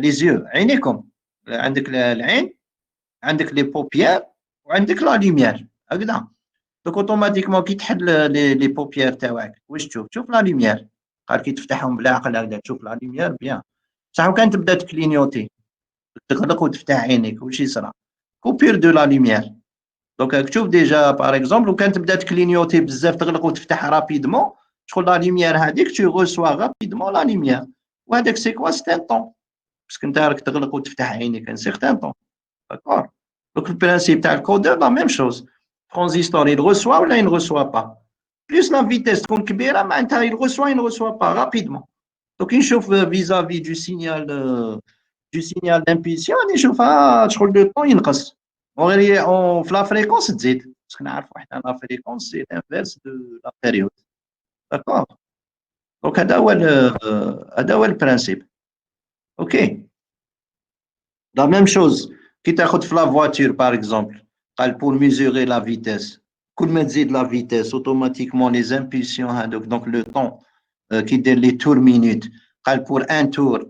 لي زيو عينيكم عندك العين عندك لي بوبيير وعندك لا لوميير هكذا. دونك اوتوماتيكمون كي تحل لي بوبيير تاعك واش تشوف لا لوميير. قال كي تفتحهم بالعقل هكذا تشوف لا لوميير بيان. بصح كان تبدا تكلينيوتي تغلق وتفتح عينيك واش يصرى كوبير دو لا لوميير. دونك تشوف ديجا باغ اكزومبل وكان تبدا تكلينيوتي بزاف تغلق وتفتح رابيدمون شغل لا لوميير هذيك tu reçois rapidement la lumière. وهذاك سي كوا سي ان طون باسكو انت راك تغلق وتفتح عينيك ان سيغتان طون. داكور دونك البرانسيب تاع الكودر لا ميم شوز. transistor il reçoit ou là il ne reçoit pas. Plus la vitesse تكون كبيره معناتها il reçoit il ne reçoit pas rapidement. Donc نشوف vis-à-vis du signal d'impulsion نشوفها شغل لو طون ينقص وغير في لا فريكونس تزيد باسكو نعرفوا حنا لا فريكونس سي انفيرس دو لا بيريود. داكور دونك هذا هو البرانسيب. اوكي لا ميم شوز كي تاخذ في لا فواتور باغ اكزومبل قال pour mesurer la vitesse كل ما تزيد لا فيتيس اوتوماتيكمون لي زامبulsions هذوك دونك لو طون كي دير لي تور مينوت قال pour un tour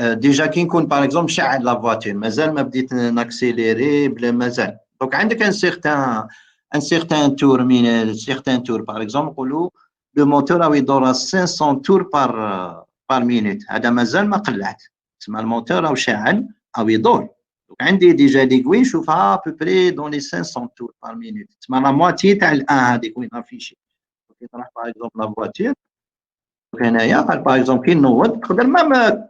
ديجا كي نكون باغ اكزومبل شعل لا فواتور مازال ما بديت ناكسيليري بلا مازال. دونك عندك ان سيغتان تور من سيغتان تور باغ اكزومبل نقولوا لو موتور راهو يدور 500 تور بار مينوت هذا مازال ما قلعت تسمى الموتور راهو شاعل او يدور. عندي ديجا ليكوي نشوفها بوبري دون لي 500 تور بار مينوت تسمى لا مواتي تاع الان هذيك وين افيشي. كي تروح باغ اكزومبل لا فواتور هنايا قال باغ اكزومبل كي نوض تقدر مام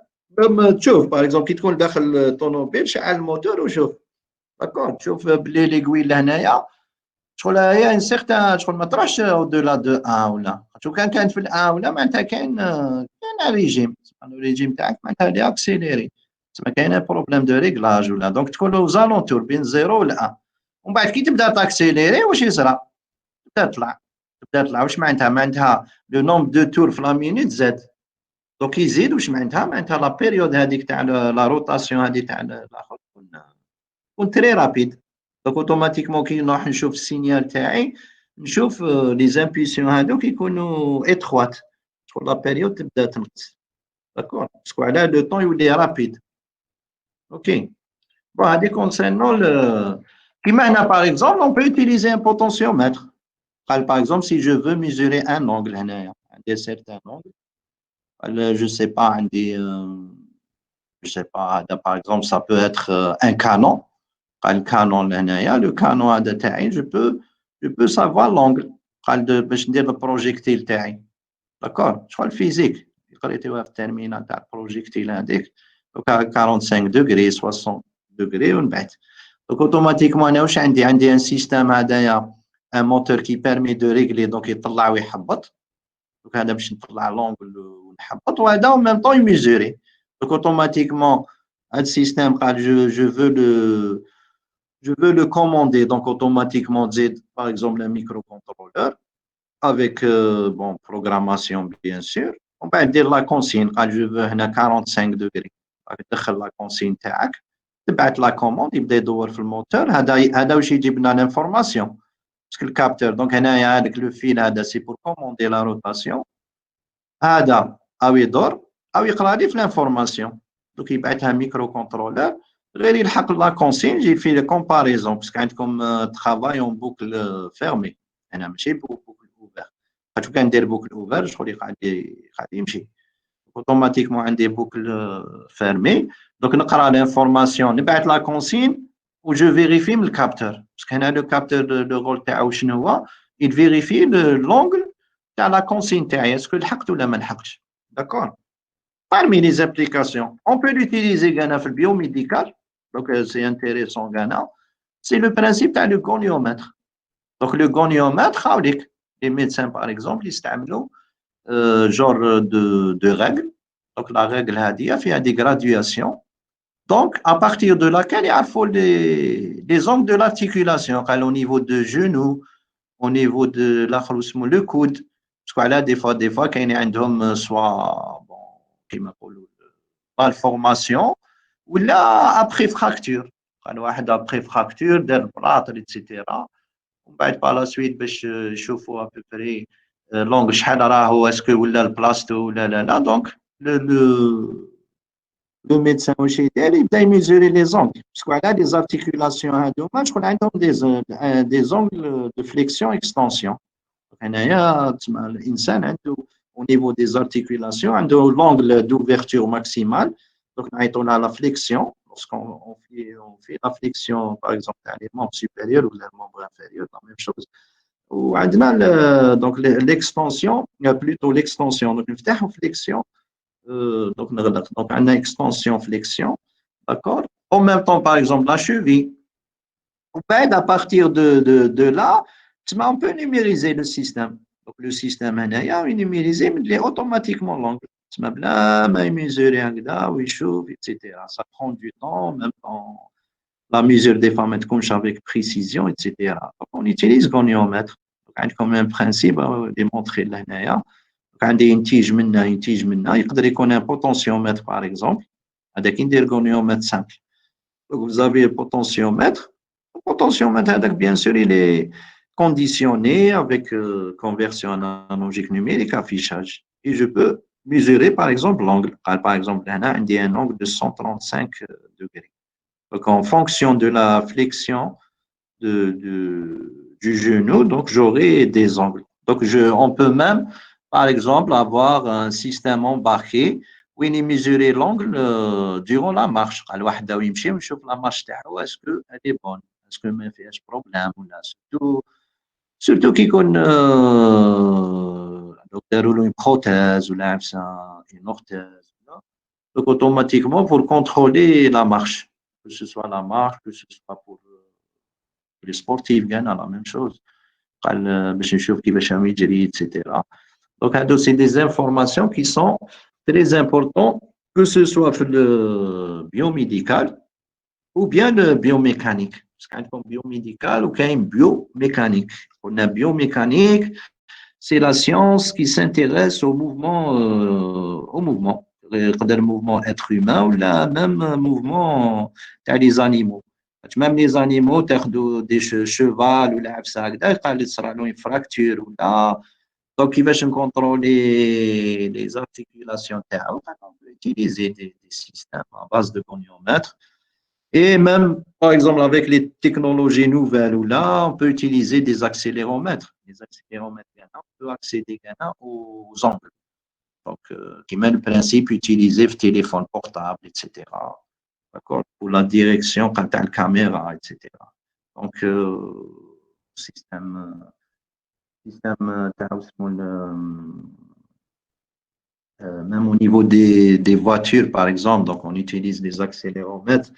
تشوف باغ اكزومبل كي تكون داخل الطوموبيل شعل الموتور وشوف داكور تشوف بلي ليكوي لهنايا شغل هي ان سيغتان شغل ما تروحش او دولا دو ان ولا شوف كانت في الان ولا معناتها كاين ريجيم الريجيم تاعك معناتها لي اكسيليري تسمى كاين بروبليم دو ريغلاج ولا دونك تكون له زالونتور بين 0 و 1. ومن بعد كي تبدا تاكسيليري واش يصرى تبدا تطلع واش معناتها لو نومبر دو تور في لا مينوت زاد دونك يزيد واش معناتها لا بيريود هذيك تاع لا روتاسيون هذه تاع الاخر تكون تري رابيد. دونك اوتوماتيكمون كي نروح نشوف السينيال تاعي نشوف لي زامبulsions هذوك يكونوا اتخوات شغل لا بيريود تبدا تنقص. داكور باسكو على لو طون يولي رابيد. اوكي بون هذه كونسيرنون كيما هنا باغ اكزومبل اون بو يوتيليزي ان بوتونسيومتر. قال باغ اكزومبل سي جو فو ميزوري ان اونغل هنايا عندي سيرتان اونغل جو سي با عندي je sais pas هذا باغ اكزومبل ça peut être un canon قال الكانون هنايا لو كانون هذا تاعي جو بو سافوار لونغل قال باش ندير البروجيكتيل تاعي. داكور شغل فيزيك قريتوها في الترمينال تاع البروجيكتيل هذيك دونك 45 دوغري 60 دوغري ومن بعد دونك اوتوماتيكمون انا واش عندي ان سيستيم هذايا ان موتور كي بيرمي دو ريغلي دونك يطلع ويحبط دونك هذا باش نطلع لونغل ونحبط وهذا و ميم طون يميزوري دونك اوتوماتيكمون هذا السيستيم قال je veux le commander, donc automatiquement, par exemple, un microcontrôleur avec bon, programmation, bien sûr. On va dire la consigne, quand je veux 45 degrés. تدخل la consigne تاعك تبعت la commande يبدا يدور في الموتور هذا واش يجيب لنا l'information باسكو الكابتور دونك هنايا هذاك لو فيل هذا سي بور كوموندي لا روتاسيون هذا او يدور او يقرا لي في لانفورماسيون. دوك يبعثها ميكرو كونترولور غير يلحق لا كونسين يجي في كومباريزون باسكو عندكم ترافاي اون بوكل فيرمي. انا ماشي بوكل اوفر، خاطر كان ندير بوكل اوفر شغل قاعد يمشي اوتوماتيكمون عندي بوكل فيرمي. دونك نقرا لانفورماسيون نبعث لا كونسين و جو فيريفي من الكابتور باسكو هنا لو كابتور لو رول تاعو شنو هو يفيريفي لونغل تاع لا كونسين تاعي اسكو لحقت ولا ما لحقتش. داكور. Parmi les applications, on peut l'utiliser Ghana في biomédical. Donc c'est intéressant Ghana. C'est le principe تاع le goniomètre. Donc le goniomètre حاولك les médecins par exemple يستعملوا genre de règles. Donc la règle هذه فيها des graduations. Donc à partir de laquelle يعرفوا les angles de l'articulation au niveau de genou, au niveau de le coude. Parce que là des fois كاين عندهم soit bon كيما نقولوا malformation ولا après fracture. كان واحد après fracture دار بلاطر اكسيتيرا ومن بعد بالا سويت باش يشوفوا ابوبري لونغ شحال راهو اسكو ولا البلاصتو ولا لا. دونك لو ميدسان واش يدير يبدا يميزوري لي زونغ باسكو على لي زارتيكولاسيون هادوما شكون عندهم دي زونغ دو فليكسيون اكستنسيون. هنايا تسمى الانسان عنده au niveau des articulations عنده l'angle d'ouverture maximale. Donc نعيطوا لها la flexion lorsqu'on fait la flexion par exemple les membres supérieurs ou les membres inférieurs la même chose. وعندنا donc l'extension plutôt l'extension donc نفتحوا flexion donc نغلق donc عندنا extension flexion. D'accord. En même temps par exemple la cheville. À partir de là, on peut numériser le système. Donc, le système est numérisé, mais il est automatiquement l'angle. Etc. Ça prend du temps, même quand la mesure des femmes est avec précision, etc. Donc, on utilise goniomètre. Donc, comme un principe démontré là. Quand il y a une tige, il y a un potentiomètre, par exemple. Avec un goniomètre simple. Donc, vous avez le potentiomètre. Le potentiomètre, bien sûr, il est conditionné avec conversion analogique numérique, affichage. Et je peux mesurer, par exemple, l'angle. Par exemple, il y a un angle de 135 degrés. Donc, en fonction de la flexion du genou, donc j'aurai des angles. Donc, on peut même, par exemple, avoir un système embarqué où il mesurer l'angle durant la marche. الواحد يمشي ويشوف la marche تاعو est-ce que elle est bonne, est-ce que ما فيهاش problème ولا surtout كي يكون داروا له une prothèse ولا عفسه une orthèse. Donc automatiquement pour contrôler la marche, que ce soit la marche, que ce soit pour les sportifs, la même chose. قال باش نشوف كيفاش راهم يجري etc. Donc c'est des informations qui sont très importantes, que ce soit pour le biomédical ou bien le biomécanique. Parce qu'il y a un biomédical ou un biomécanique. On a biomécanique, c'est la science qui s'intéresse au mouvement, le mouvement être humain ou même mouvement des animaux. Même les animaux, des chevaux ou la une fracture ou là. Donc, il va contrôler les articulations. On peut utiliser des systèmes à base de goniomètre. Et même, par exemple, avec les technologies nouvelles, où là, on peut utiliser des accéléromètres. Les accéléromètres, on peut accéder aux angles. Donc, qui met le principe utilisé le téléphone portable, etc. D'accord. Pour la direction, quand tu as la caméra, etc. Donc, système même au niveau des voitures, par exemple, donc on utilise des accéléromètres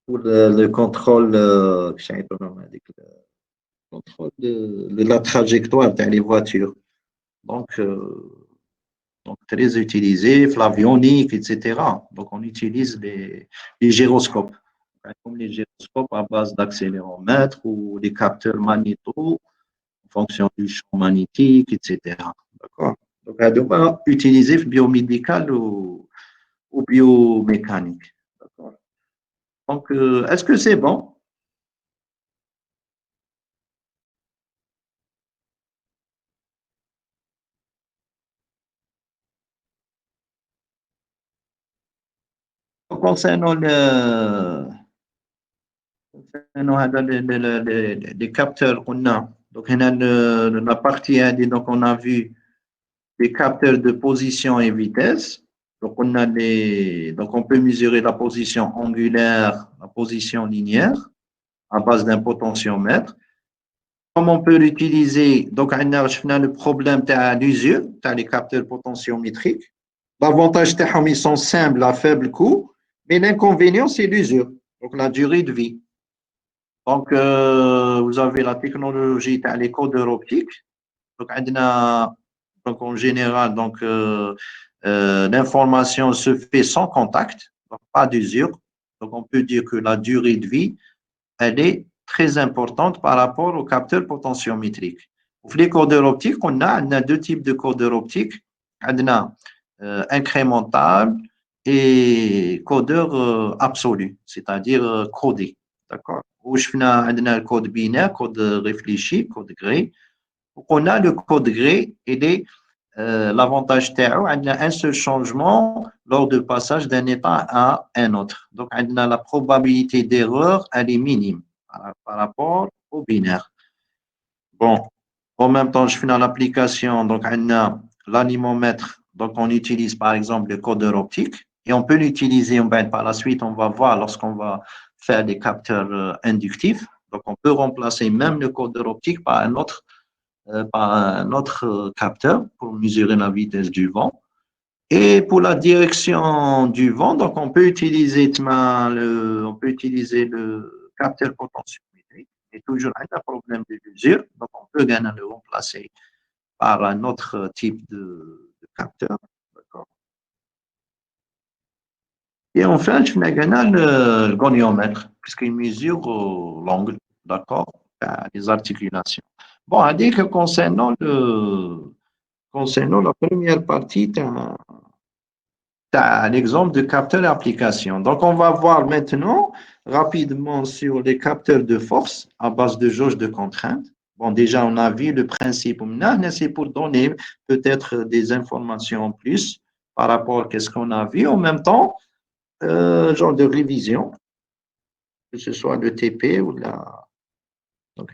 pour le contrôle, contrôle de la trajectoire des voitures. Donc très utilisé, l'avionique, etc. Donc, on utilise les gyroscopes. Comme les gyroscopes à base d'accéléromètre ou des capteurs magnéto en fonction du champ magnétique, etc. D'accord. Donc, on va utiliser le biomédical ou biomécanique. D'accord. Donc, est-ce que c'est bon? Donc, concernant les capteurs qu'on a, donc, la partie 1, donc, on a vu des capteurs de position et vitesse. Donc, donc, on peut mesurer la position angulaire, la position linéaire à base d'un potentiomètre. Comme on peut l'utiliser, donc, on a le problème de l'usure, les capteurs potentiométriques. L'avantage, ils sont simples à faible coût, mais l'inconvénient, c'est l'usure, donc la durée de vie. Donc, vous avez la technologie, les codeurs optiques. Donc, en général, donc, l'information se fait sans contact, donc pas d'usure. Donc, on peut dire que la durée de vie, elle est très importante par rapport aux capteurs potentiométriques. Pour les codeurs optiques, on a deux types de codeurs optiques. On a incrémental et codeur absolu, c'est-à-dire codé. D'accord? On a le code binaire, code réfléchi, code gré. On a le code gré et l'avantage TAO, on a un seul changement lors du passage d'un état à un autre. Donc, on a la probabilité d'erreur, elle est minime par rapport au binaire. Bon, en même temps, je finis l'application. Donc, on a l'anémomètre. Donc, on utilise par exemple le codeur optique et on peut l'utiliser par la suite. On va voir lorsqu'on va faire des capteurs inductifs. Donc, on peut remplacer même le codeur optique par un autre capteur pour mesurer la vitesse du vent. Et pour la direction du vent, donc on peut utiliser le capteur potentiométrique. Et toujours un problème de mesure, donc on peut gagner le remplacer par un autre type de capteur. D'accord. Et enfin, je vais gagner le goniomètre, puisqu'il mesure l'angle, d'accord, les articulations. Bon, à dire que concernant la première partie, tu as l'exemple de capteur d'application. Donc, on va voir maintenant rapidement sur les capteurs de force à base de jauge de contrainte. Bon, déjà, on a vu le principe. Maintenant, c'est pour donner peut-être des informations en plus par rapport à ce qu'on a vu. En même temps, genre de révision, que ce soit le TP ou la... Donc,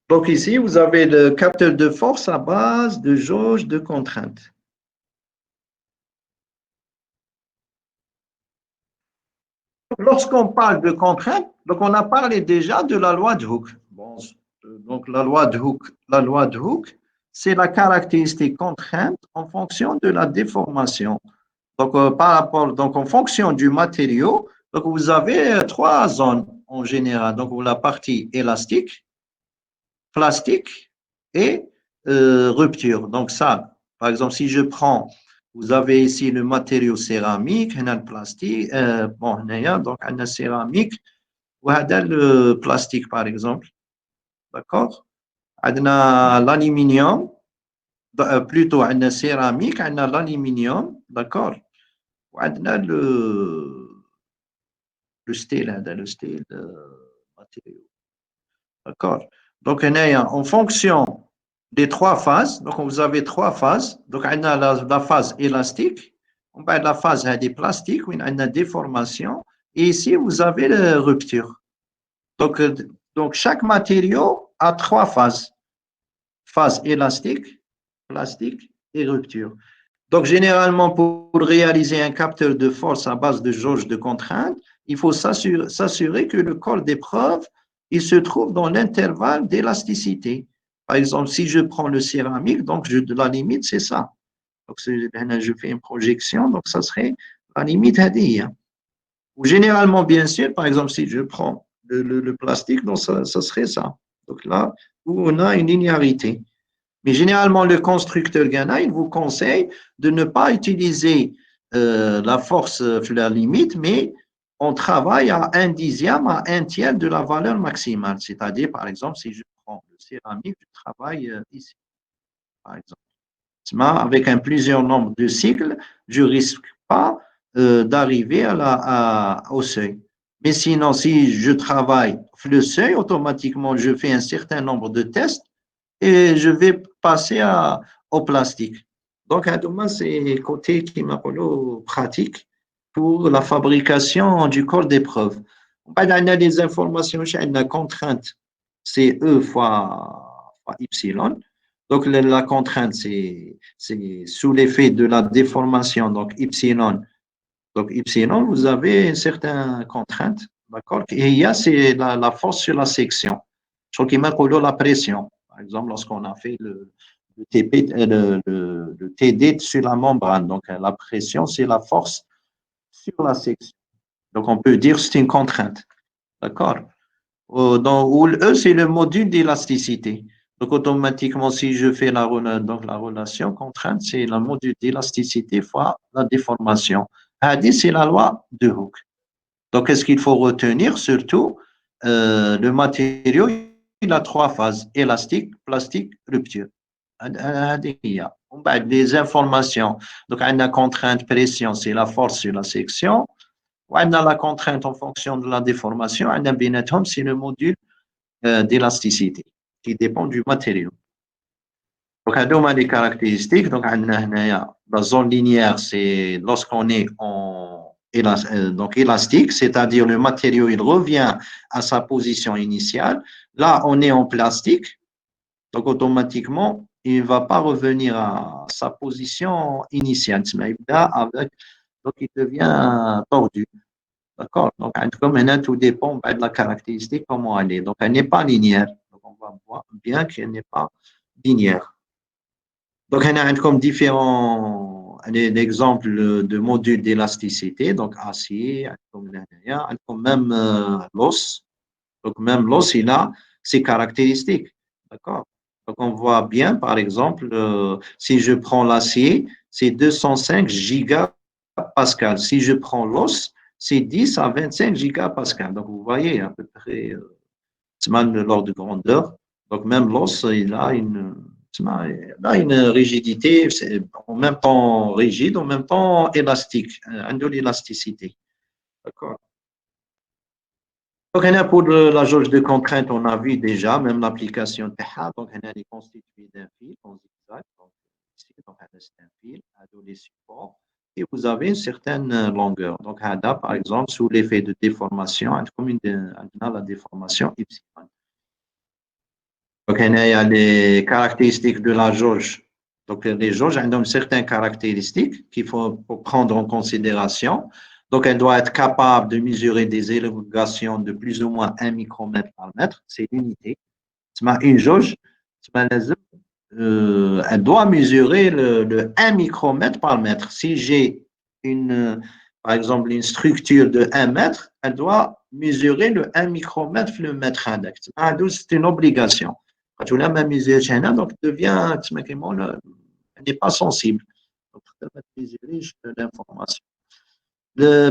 donc ici, vous avez le capteur de force à base de jauge de contrainte. Lorsqu'on parle de contrainte, donc on a parlé déjà de la loi de Hooke. Bon, donc la loi de Hooke, c'est la caractéristique contrainte en fonction de la déformation. Donc donc en fonction du matériau, donc vous avez trois zones en général. Donc la partie élastique, plastique et rupture. Donc ça, par exemple, si je prends, vous avez ici le matériau céramique, on a le plastique, bon, donc on a céramique, ou on a le plastique par exemple, d'accord? On a l'aluminium, plutôt on a céramique, on a l'aluminium, d'accord? On a le style, matériau. D'accord. Donc, en fonction des trois phases, donc vous avez trois phases. Donc, on a la phase élastique, on a la phase des plastiques, on a une déformation. Et ici, vous avez la rupture. Donc, chaque matériau a trois phases. Phase élastique, plastique et rupture. Donc, généralement, pour réaliser un capteur de force à base de jauge de contrainte, il faut s'assurer que le corps d'épreuve, il se trouve dans l'intervalle d'élasticité. Par exemple, si je prends le céramique, donc la limite, c'est ça. Donc, je fais une projection, donc ça serait la limite HDI. Ou généralement, bien sûr, par exemple, si je prends le plastique, donc ça serait ça. Donc là, où on a une linéarité. Mais généralement, le constructeur Ghana, il vous conseille de ne pas utiliser la force la limite, mais on travaille à 1/10, à 1/3 de la valeur maximale. C'est-à-dire, par exemple, si je prends le céramique, je travaille ici, par exemple. Avec un plusieurs nombres de cycles, je risque pas d'arriver au seuil. Mais sinon, si je travaille le seuil, automatiquement, je fais un certain nombre de tests et je vais passer au plastique. Donc, c'est le côté qui m'a pratique pour la fabrication du corps d'épreuve. On a des informations, on a contrainte, c'est E fois Y. Donc, la contrainte, c'est sous l'effet de la déformation, donc Y. Donc, Y, vous avez une certaine contrainte, d'accord? Et il y a c'est la force sur la section. Je crois qu'il m'a la pression. Par exemple, lorsqu'on a fait le TD sur la membrane, donc la pression, c'est la force sur la section. Donc, on peut dire que c'est une contrainte, d'accord? Où le E, c'est le module d'élasticité. Donc, automatiquement, si je fais la relation contrainte, c'est le module d'élasticité fois la déformation. C'est la loi de Hooke. Donc, qu'est-ce qu'il faut retenir? Surtout, le matériau, il a 3 phases, élastique, plastique, rupture. Les informations. Donc, on a contrainte, pression, c'est la force sur la section. On a la contrainte en fonction de la déformation. On a c'est le module d'élasticité qui dépend du matériau. Donc, on a les caractéristiques. Donc, la zone linéaire, c'est lorsqu'on est donc élastique, c'est-à-dire le matériau, il revient à sa position initiale. Là, on est en plastique. Donc, automatiquement, il ne va pas revenir à sa position initiale. Donc, il devient tordu. D'accord? Donc, comme maintenant, tout dépend de la caractéristique, comment elle est. Donc, elle n'est pas linéaire. Donc, on va voir bien qu'elle n'est pas linéaire. Donc, on a comme différents exemples de modules d'élasticité. Donc, acier, comme même l'os. Donc, même l'os, il a ses caractéristiques. D'accord? Donc, on voit bien, par exemple, si je prends l'acier, c'est 205 gigapascal. Si je prends l'os, c'est 10 à 25 gigapascal. Donc, vous voyez à peu près, c'est mal de l'ordre de grandeur. Donc, même l'os, il a une rigidité, c'est en même temps rigide, en même temps élastique, de l'élasticité. D'accord? Donc, pour la jauge de contrainte, on a vu déjà, même l'application de PH, donc elle est constituée d'un fil en zigzag. Donc, ici, c'est un fil, les supports, et vous avez une certaine longueur. Donc, par exemple, sous l'effet de déformation, comme la déformation Y. Donc, il y a les caractéristiques de la jauge. Donc, les jauges ont certaines caractéristiques qu'il faut prendre en considération. Donc, elle doit être capable de mesurer des élévations de plus ou moins 1 micromètre par mètre. C'est l'unité. Une jauge, elle doit mesurer le 1 micromètre par mètre. Si j'ai par exemple, une structure de 1 mètre, elle doit mesurer le 1 micromètre le mètre index. C'est une obligation. Quand tu l'as mesuré, donc devient, elle n'est pas sensible. Donc, tu dois mesurer l'information.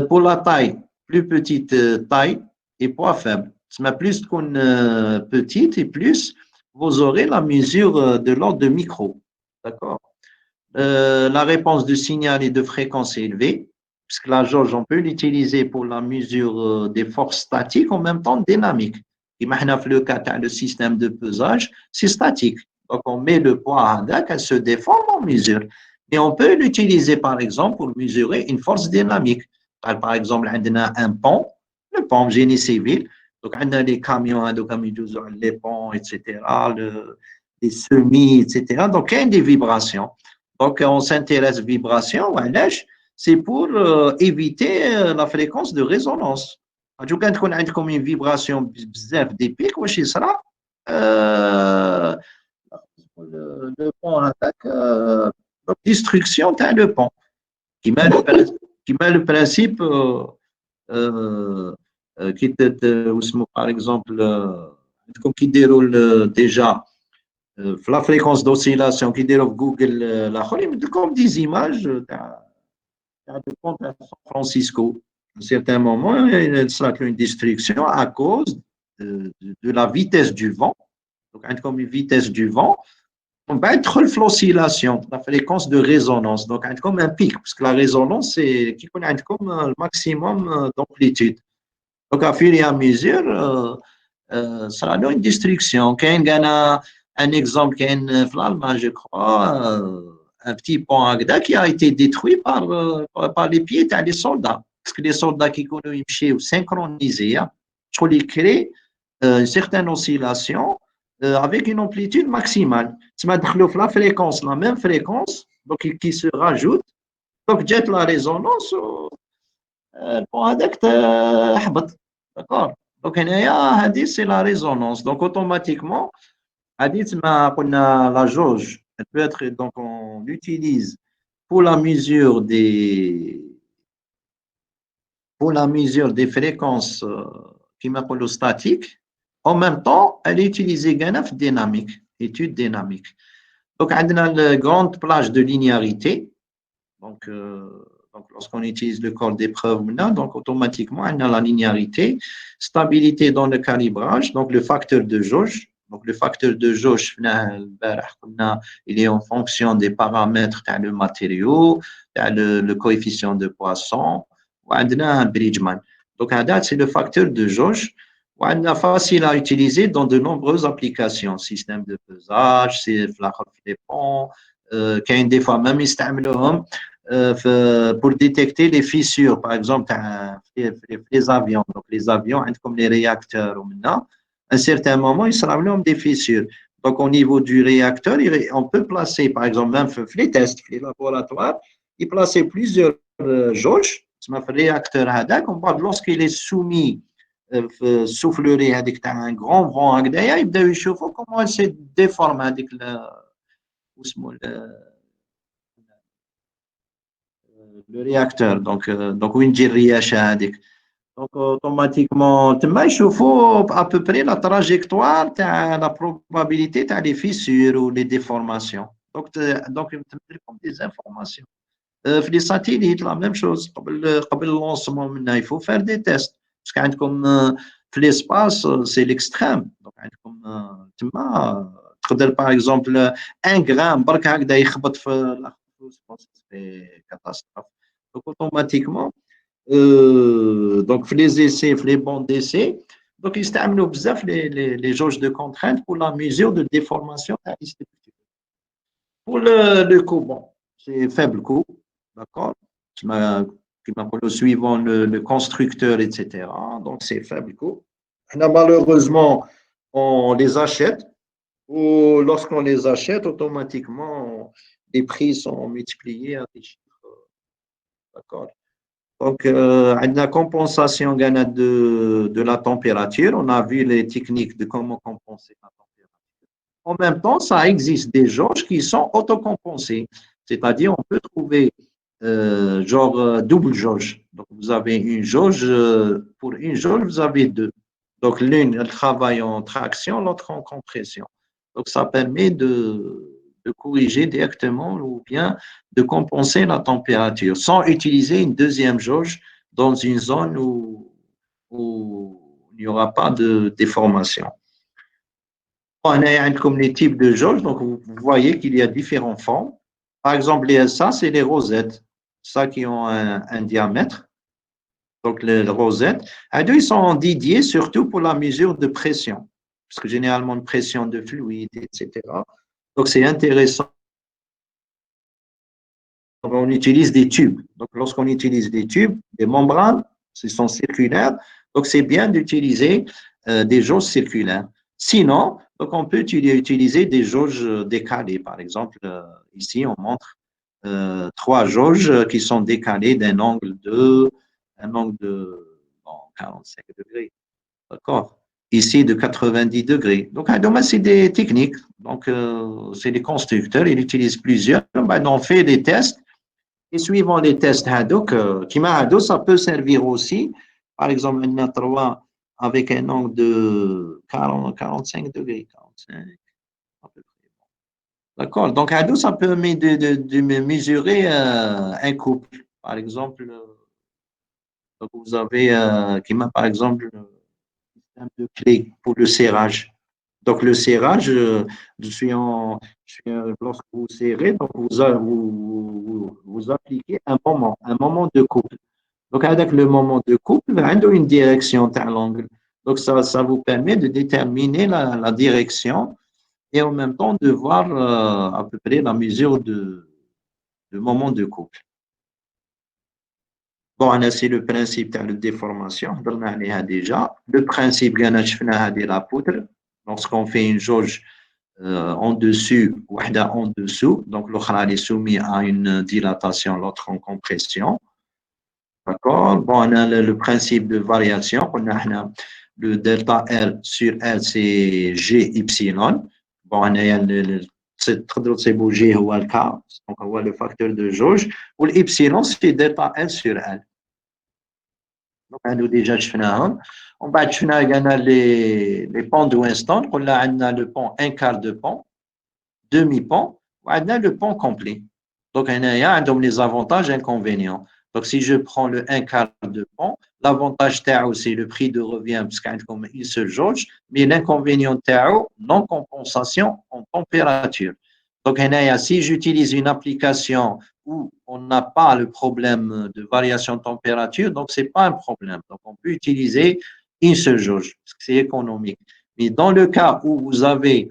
Pour la taille, plus petite taille et poids faible. Plus qu'une petite et plus, vous aurez la mesure de l'ordre de micro. D'accord? La réponse de signal et de fréquence est élevée, puisque la jauge, on peut l'utiliser pour la mesure des forces statiques en même temps dynamiques. Et maintenant, le cas le système de pesage, c'est statique. Donc, on met le poids à DAC, elle se déforme, on mesure. Et on peut l'utiliser, par exemple, pour mesurer une force dynamique. Par exemple, on a un pont, le pont génie civil. Donc, on a les camions, les ponts, etc., les semis, etc. Donc, il y a des vibrations. Donc, on s'intéresse aux vibrations, c'est pour éviter la fréquence de résonance. Donc, quand on a comme une vibration bzaf des pics, qu'est-ce qui sera le pont attaque destruction de le pont qui met le principe qui par exemple comme qui déroule déjà la fréquence d'oscillation qui déroule Google comme des images de pont à San Francisco. À un certain moment, il sera une destruction à cause de la vitesse du vent. Donc, comme une vitesse du vent, On va être l'oscillation, la fréquence de résonance. Donc, comme un pic, parce que la résonance, c'est qui connaît comme le maximum d'amplitude. Donc, à fur et à mesure, ça va donner une destruction. Quand il y a un exemple, quand en Allemagne, je crois, un petit pont Agda qui a été détruit par les pieds des soldats. Parce que les soldats qui connaissent synchronisés, je crois qu'ils créent une certaine oscillation avec une amplitude maximale. Tu m'as dit la fréquence, la même fréquence, donc qui se rajoute. Donc, jet la résonance, bon, d'accord. Donc, c'est la résonance. Donc, automatiquement, on a la jauge. Elle peut être, donc, on l'utilise pour la mesure des fréquences qui m'appellent statiques. En même temps, elle est utilisée également dynamique, étude dynamique. Donc, on a une grande plage de linéarité. Donc, lorsqu'on utilise le corps d'épreuve, donc automatiquement, on a la linéarité, stabilité dans le calibrage, donc le facteur de jauge. Donc, le facteur de jauge, il est en fonction des paramètres, le matériau, le coefficient de Poisson, ou un Bridgman. Donc, c'est le facteur de jauge. On a facile à utiliser dans de nombreuses applications, système de pesage, c'est les ponts, des fois même pour détecter les fissures, par exemple, les avions. Donc, les avions, comme les réacteurs, à un certain moment, ils seront des fissures. Donc, au niveau du réacteur, on peut placer, par exemple, même les tests, les laboratoires, ils placer plusieurs jauges, réacteur lorsqu'il est soumis soufflerie avec un grand vent il بداو يشوفوا comment elle se déforme avec le réacteur donc وين تجي الرياشه هذيك donc automatiquement تما يشوفوا à peu près la trajectoire la probabilité تاع les fissures ou les déformations donc comme des informations في les satellites la même chose قبل اللونسمون منها il faut faire des tests parce qu'عندكم في l'espace c'est l'extrême donc عندكم تما تقدر par exemple un grain برك هكذا يخبط في c'est catastrophe donc automatiquement donc les essais les bancs d'essais donc ils استعملوا بزاف les jauges de contrainte pour la mesure de déformation pour le coût bon c'est faible coût d'accord qui m'appelle suivant le constructeur etc donc c'est faible coût malheureusement on les achète ou lorsqu'on les achète automatiquement les prix sont multipliés à des chiffres d'accord. Donc, la compensation de la température, on a vu les techniques de comment compenser la température. En même temps, ça existe des jauges qui sont autocompensées, c'est-à-dire on peut trouver double jauge. Donc, vous avez une jauge, pour une jauge, vous avez deux. Donc, l'une, elle travaille en traction, l'autre en compression. Donc, ça permet de corriger directement ou bien de compenser la température sans utiliser une deuxième jauge dans une zone où il n'y aura pas de déformation. On a comme les types de jauges, donc vous voyez qu'il y a différents formes. Par exemple, ça, c'est les rosettes, ça qui ont un diamètre. Donc, les rosettes, ils sont dédiés surtout pour la mesure de pression, parce que généralement, une pression de fluide, etc. Donc, c'est intéressant. On utilise des tubes. Donc, lorsqu'on utilise des tubes, des membranes, ils sont circulaires. Donc, c'est bien d'utiliser des jauges circulaires. Sinon, donc on peut utiliser des jauges décalées. Par exemple, ici, on montre trois jauges qui sont décalées d'un angle de 45 degrés. D'accord. Ici, de 90 degrés. Donc, c'est des techniques. Donc, c'est des constructeurs. Ils utilisent plusieurs. On fait des tests. Et suivant les tests ça peut servir aussi. Par exemple, un 3 avec un angle de 45 degrés. 45, à peu près. D'accord. Donc, ça permet de mesurer un couple. Par exemple, donc vous avez, par exemple, un système de clé pour le serrage. Donc, le serrage, lorsque vous serrez, donc vous appliquez un moment de couple. Donc, avec le moment de couple, il y a une direction de l'angle. Donc, ça vous permet de déterminer la direction et en même temps de voir à peu près la mesure de moment de couple. Bon, c'est le principe de la déformation. On a déjà. Le principe, c'est la poutre. Lorsqu'on fait une jauge en dessus, ou en dessous, donc l'autre est soumis à une dilatation, l'autre en compression. D'accord? Bon, on a le principe de variation. On a le delta R sur R, c'est GY. Bon, on a c'est bouger ou le K, donc on voit le facteur de jauge. Ou l'Y, c'est delta R sur L. Donc, on a déjà on a les ponts de Winston. On a le pont, un quart de pont, demi-pont, on a le pont complet. Donc, on a les avantages et inconvénients. Donc, si je prends le un quart de pont, l'avantage TAO, c'est le prix de revient, parce qu'il y a comme une seule jauge, mais l'inconvénient TAO, non-compensation en température. Donc, si j'utilise une application où on n'a pas le problème de variation de température, donc ce n'est pas un problème. Donc, on peut utiliser une seule jauge, parce que c'est économique. Mais dans le cas où vous avez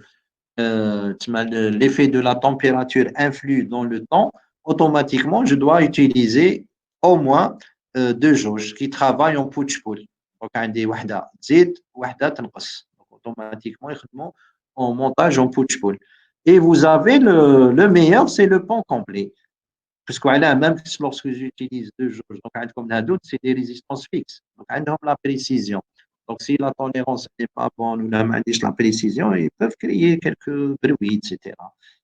l'effet de la température influe dans le temps, automatiquement, je dois utiliser au moins deux jauges qui travaillent en push-pull. Donc, عندي وحدة تزيد وحدة تنقص. Donc, automatiquement, en montage en push-pull. Et vous avez le meilleur, c'est le pont complet. Parce que même lorsque j'utilise deux jauges, donc, comme la doute, c'est des résistances fixes. Donc, la précision. Donc, si la tolérance n'est pas bonne ou la précision, ils peuvent créer quelques bruits, etc.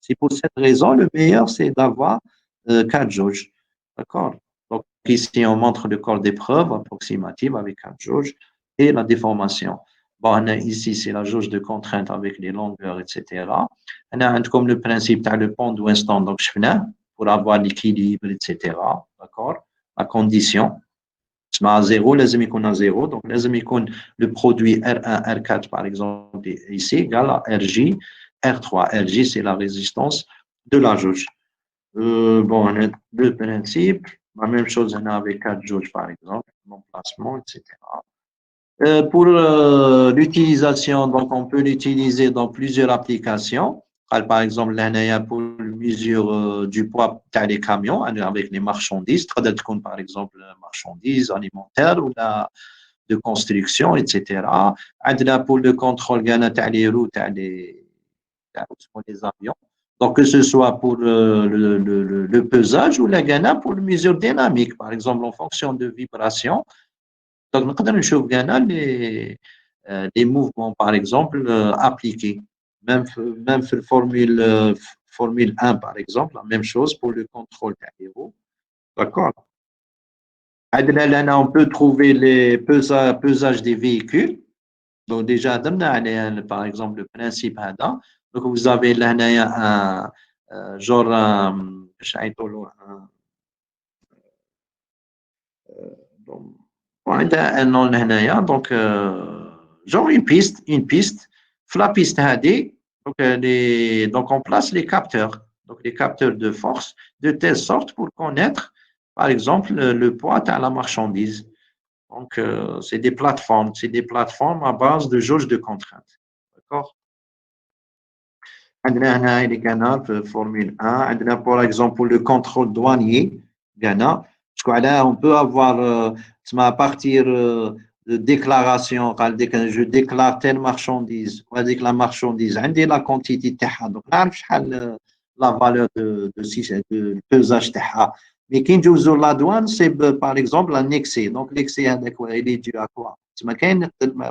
C'est pour cette raison, le meilleur, c'est d'avoir 4 jauges. D'accord? Donc, ici, on montre le corps d'épreuve approximative avec 4 jauges et la déformation. Bon, ici, c'est la jauge de contrainte avec les longueurs, etc. On a comme le principe, tu as le pont de Winston, donc je fais pour avoir l'équilibre, etc. D'accord? La condition. À 0, لازم يكون à 0. Donc, لازم يكون le produit R1, R4, par exemple, ici, égal à RJ, R3. RJ, c'est la résistance de la jauge. Bon, on a deux principes. La même chose, on a avec 4 jauges, par exemple, l'emplacement, etc. Pour l'utilisation, donc, on peut l'utiliser dans plusieurs applications. Par exemple, là, pour mesure du poids des camions avec les marchandises, par exemple, marchandises alimentaires ou de construction, etc. Pour le contrôle des routes des avions. Donc, que ce soit pour le pesage ou la gana pour la mesure dynamique, par exemple, en fonction de vibration. Donc, nous pouvons voir les mouvements, par exemple, appliqués. Même Formule 1, par exemple, la même chose pour le contrôle des roues. D'accord? On peut trouver les pesages des véhicules. Donc, déjà, par exemple, le principe. Donc, vous avez là un genre un nom donc genre une piste la piste donc on place les capteurs, donc les capteurs de force de telle sorte pour connaître par exemple le poids à la marchandise. Donc c'est des plateformes à base de jauge de contrainte. D'accord? عندنا هنا les canaux de Formule 1 عندنا par exemple pour le contrôle douanier Ghana. Parce qu'on peut avoir à partir de déclaration, je déclare telle marchandise, ou avec la marchandise, la quantité donc la valeur de pesage. Mais quand je joue la douane, c'est par exemple un excès. Donc l'excès, il est dû à quoi?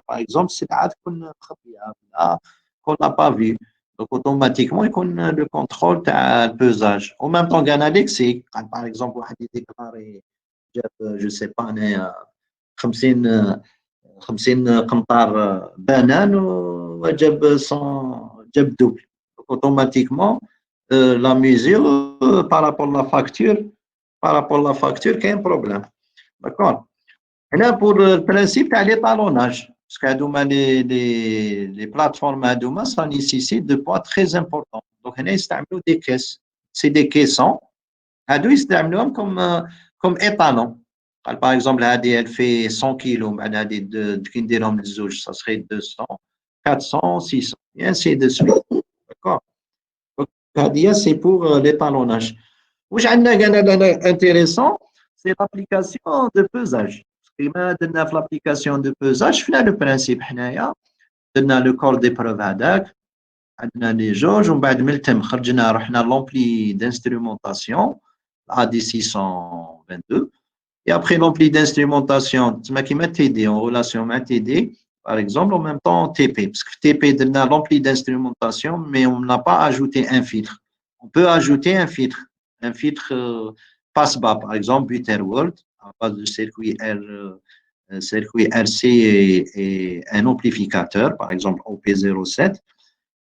Par exemple, c'est qu'on n'a pas vu. Donc, automatiquement, il y a le contrôle du pesage. En même temps, il y a un excès. Par exemple, il déclare, je ne sais pas, 50 قنطار banane وجاب 100 جاب double. Donc, automatiquement, la mesure par rapport à la facture, qu'il y a un problème. D'accord? Et là, pour le principe, il y a l'étalonnage. Parce que les plateformes Adouma, ça nécessite de poids très importants. Donc, on a des caisses. C'est des caissons. Adou, ils comme étalon. Par exemple, elle fait 100 kilos, ça serait 200, 400, 600, et ainsi de suite. D'accord? Donc, c'est pour l'étalonnage. Intéressant, c'est l'application de pesage. L'application de pesage, on a le principe, on a le corps d'épreuve on a les jauges, on a l'ampli d'instrumentation, AD622, et après l'ampli d'instrumentation, qui m'a TD, en relation avec TD, par exemple, en même temps TP, parce que TP, on a l'ampli d'instrumentation, mais on n'a pas ajouté un filtre. On peut ajouter un filtre passe-bas, par exemple, Butterworld, à base de circuit RC et un amplificateur, par exemple OP07,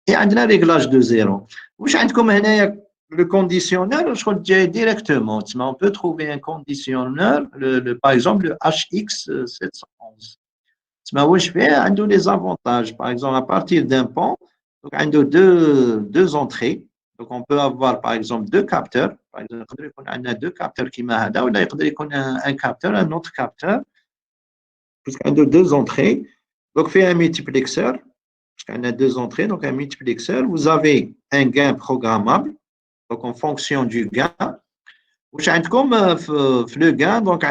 et on a un réglage de zéro. Comme le conditionneur, je crois directement. On peut trouver un conditionneur, par exemple le HX711. Je fais des avantages. Par exemple, à partir d'un pont, donc, on a deux entrées. Donc, on peut avoir, par exemple, deux capteurs. Par exemple, on a deux capteurs qui m'aident, ou là, il y a un capteur, un autre capteur, puisqu'on a deux entrées. Donc, fait un multiplexeur, puisqu'on a deux entrées, donc un multiplexeur. Vous avez un gain programmable, donc en fonction du gain. Comme le gain, donc,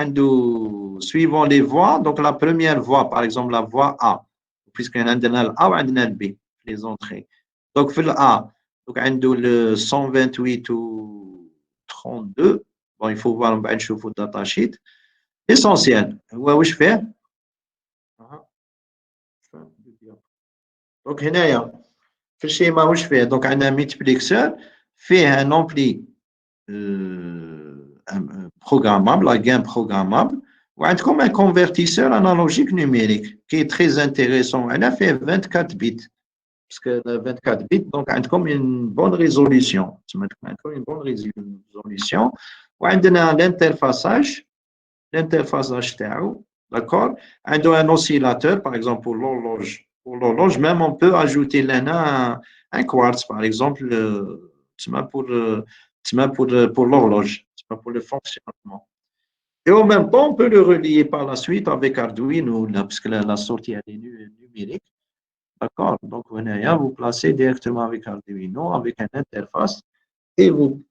suivant les voies, donc la première voie, par exemple, la voie A, puisqu'on a le A ou le B, les entrées. Donc, le A, donc, on a le 128 ou 32. Bon, il faut voir un chauffe de datasheet. Essentiel. Où je fais? Donc, هنايا في الشيما واش فيه donc عندنا multiplexeur فيه un ampli programmable, un gain programmable, ou comme un convertisseur analogique numérique qui est très intéressant. On a fait 24 bits, parce que 24 bits, donc comme une bonne résolution. Une bonne résolution. On a l'interfaçage, d'accord? On a un oscillateur, par exemple, pour l'horloge. Pour l'horloge, même on peut ajouter là un quartz, par exemple, pour l'horloge, pour le fonctionnement. Et en même temps, on peut le relier par la suite avec Arduino, parce que la sortie est numérique. D'accord? Donc, vous placez directement avec Arduino, avec une interface, et vous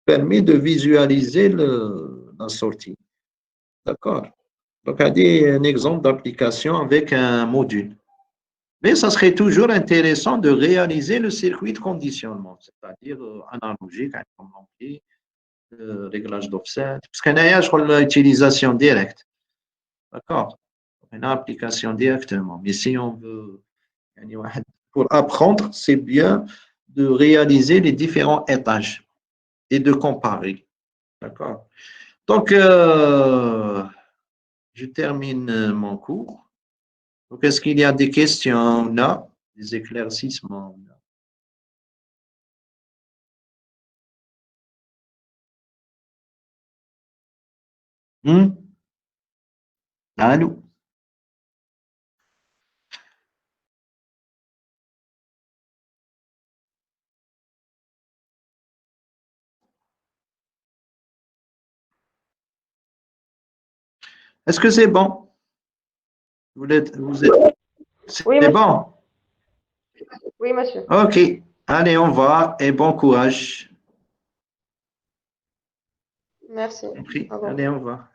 permet de visualiser la sortie. D'accord? Donc, un exemple d'application avec un module. Mais ça serait toujours intéressant de réaliser le circuit de conditionnement, c'est-à-dire analogique, comme l'ampli, réglage d'offset. Parce qu'il y a, je crois, l'utilisation directe. D'accord? Une application directement. Mais si on veut, pour apprendre, c'est bien de réaliser les différents étages et de comparer. D'accord? Donc, je termine mon cours. Donc, est-ce qu'il y a des questions? Non. Des éclaircissements? Allô? Est-ce que c'est bon? Oui, C'est monsieur. bon? Oui, monsieur. OK. Allez, on va et bon courage. Merci. Au revoir. Allez, au revoir.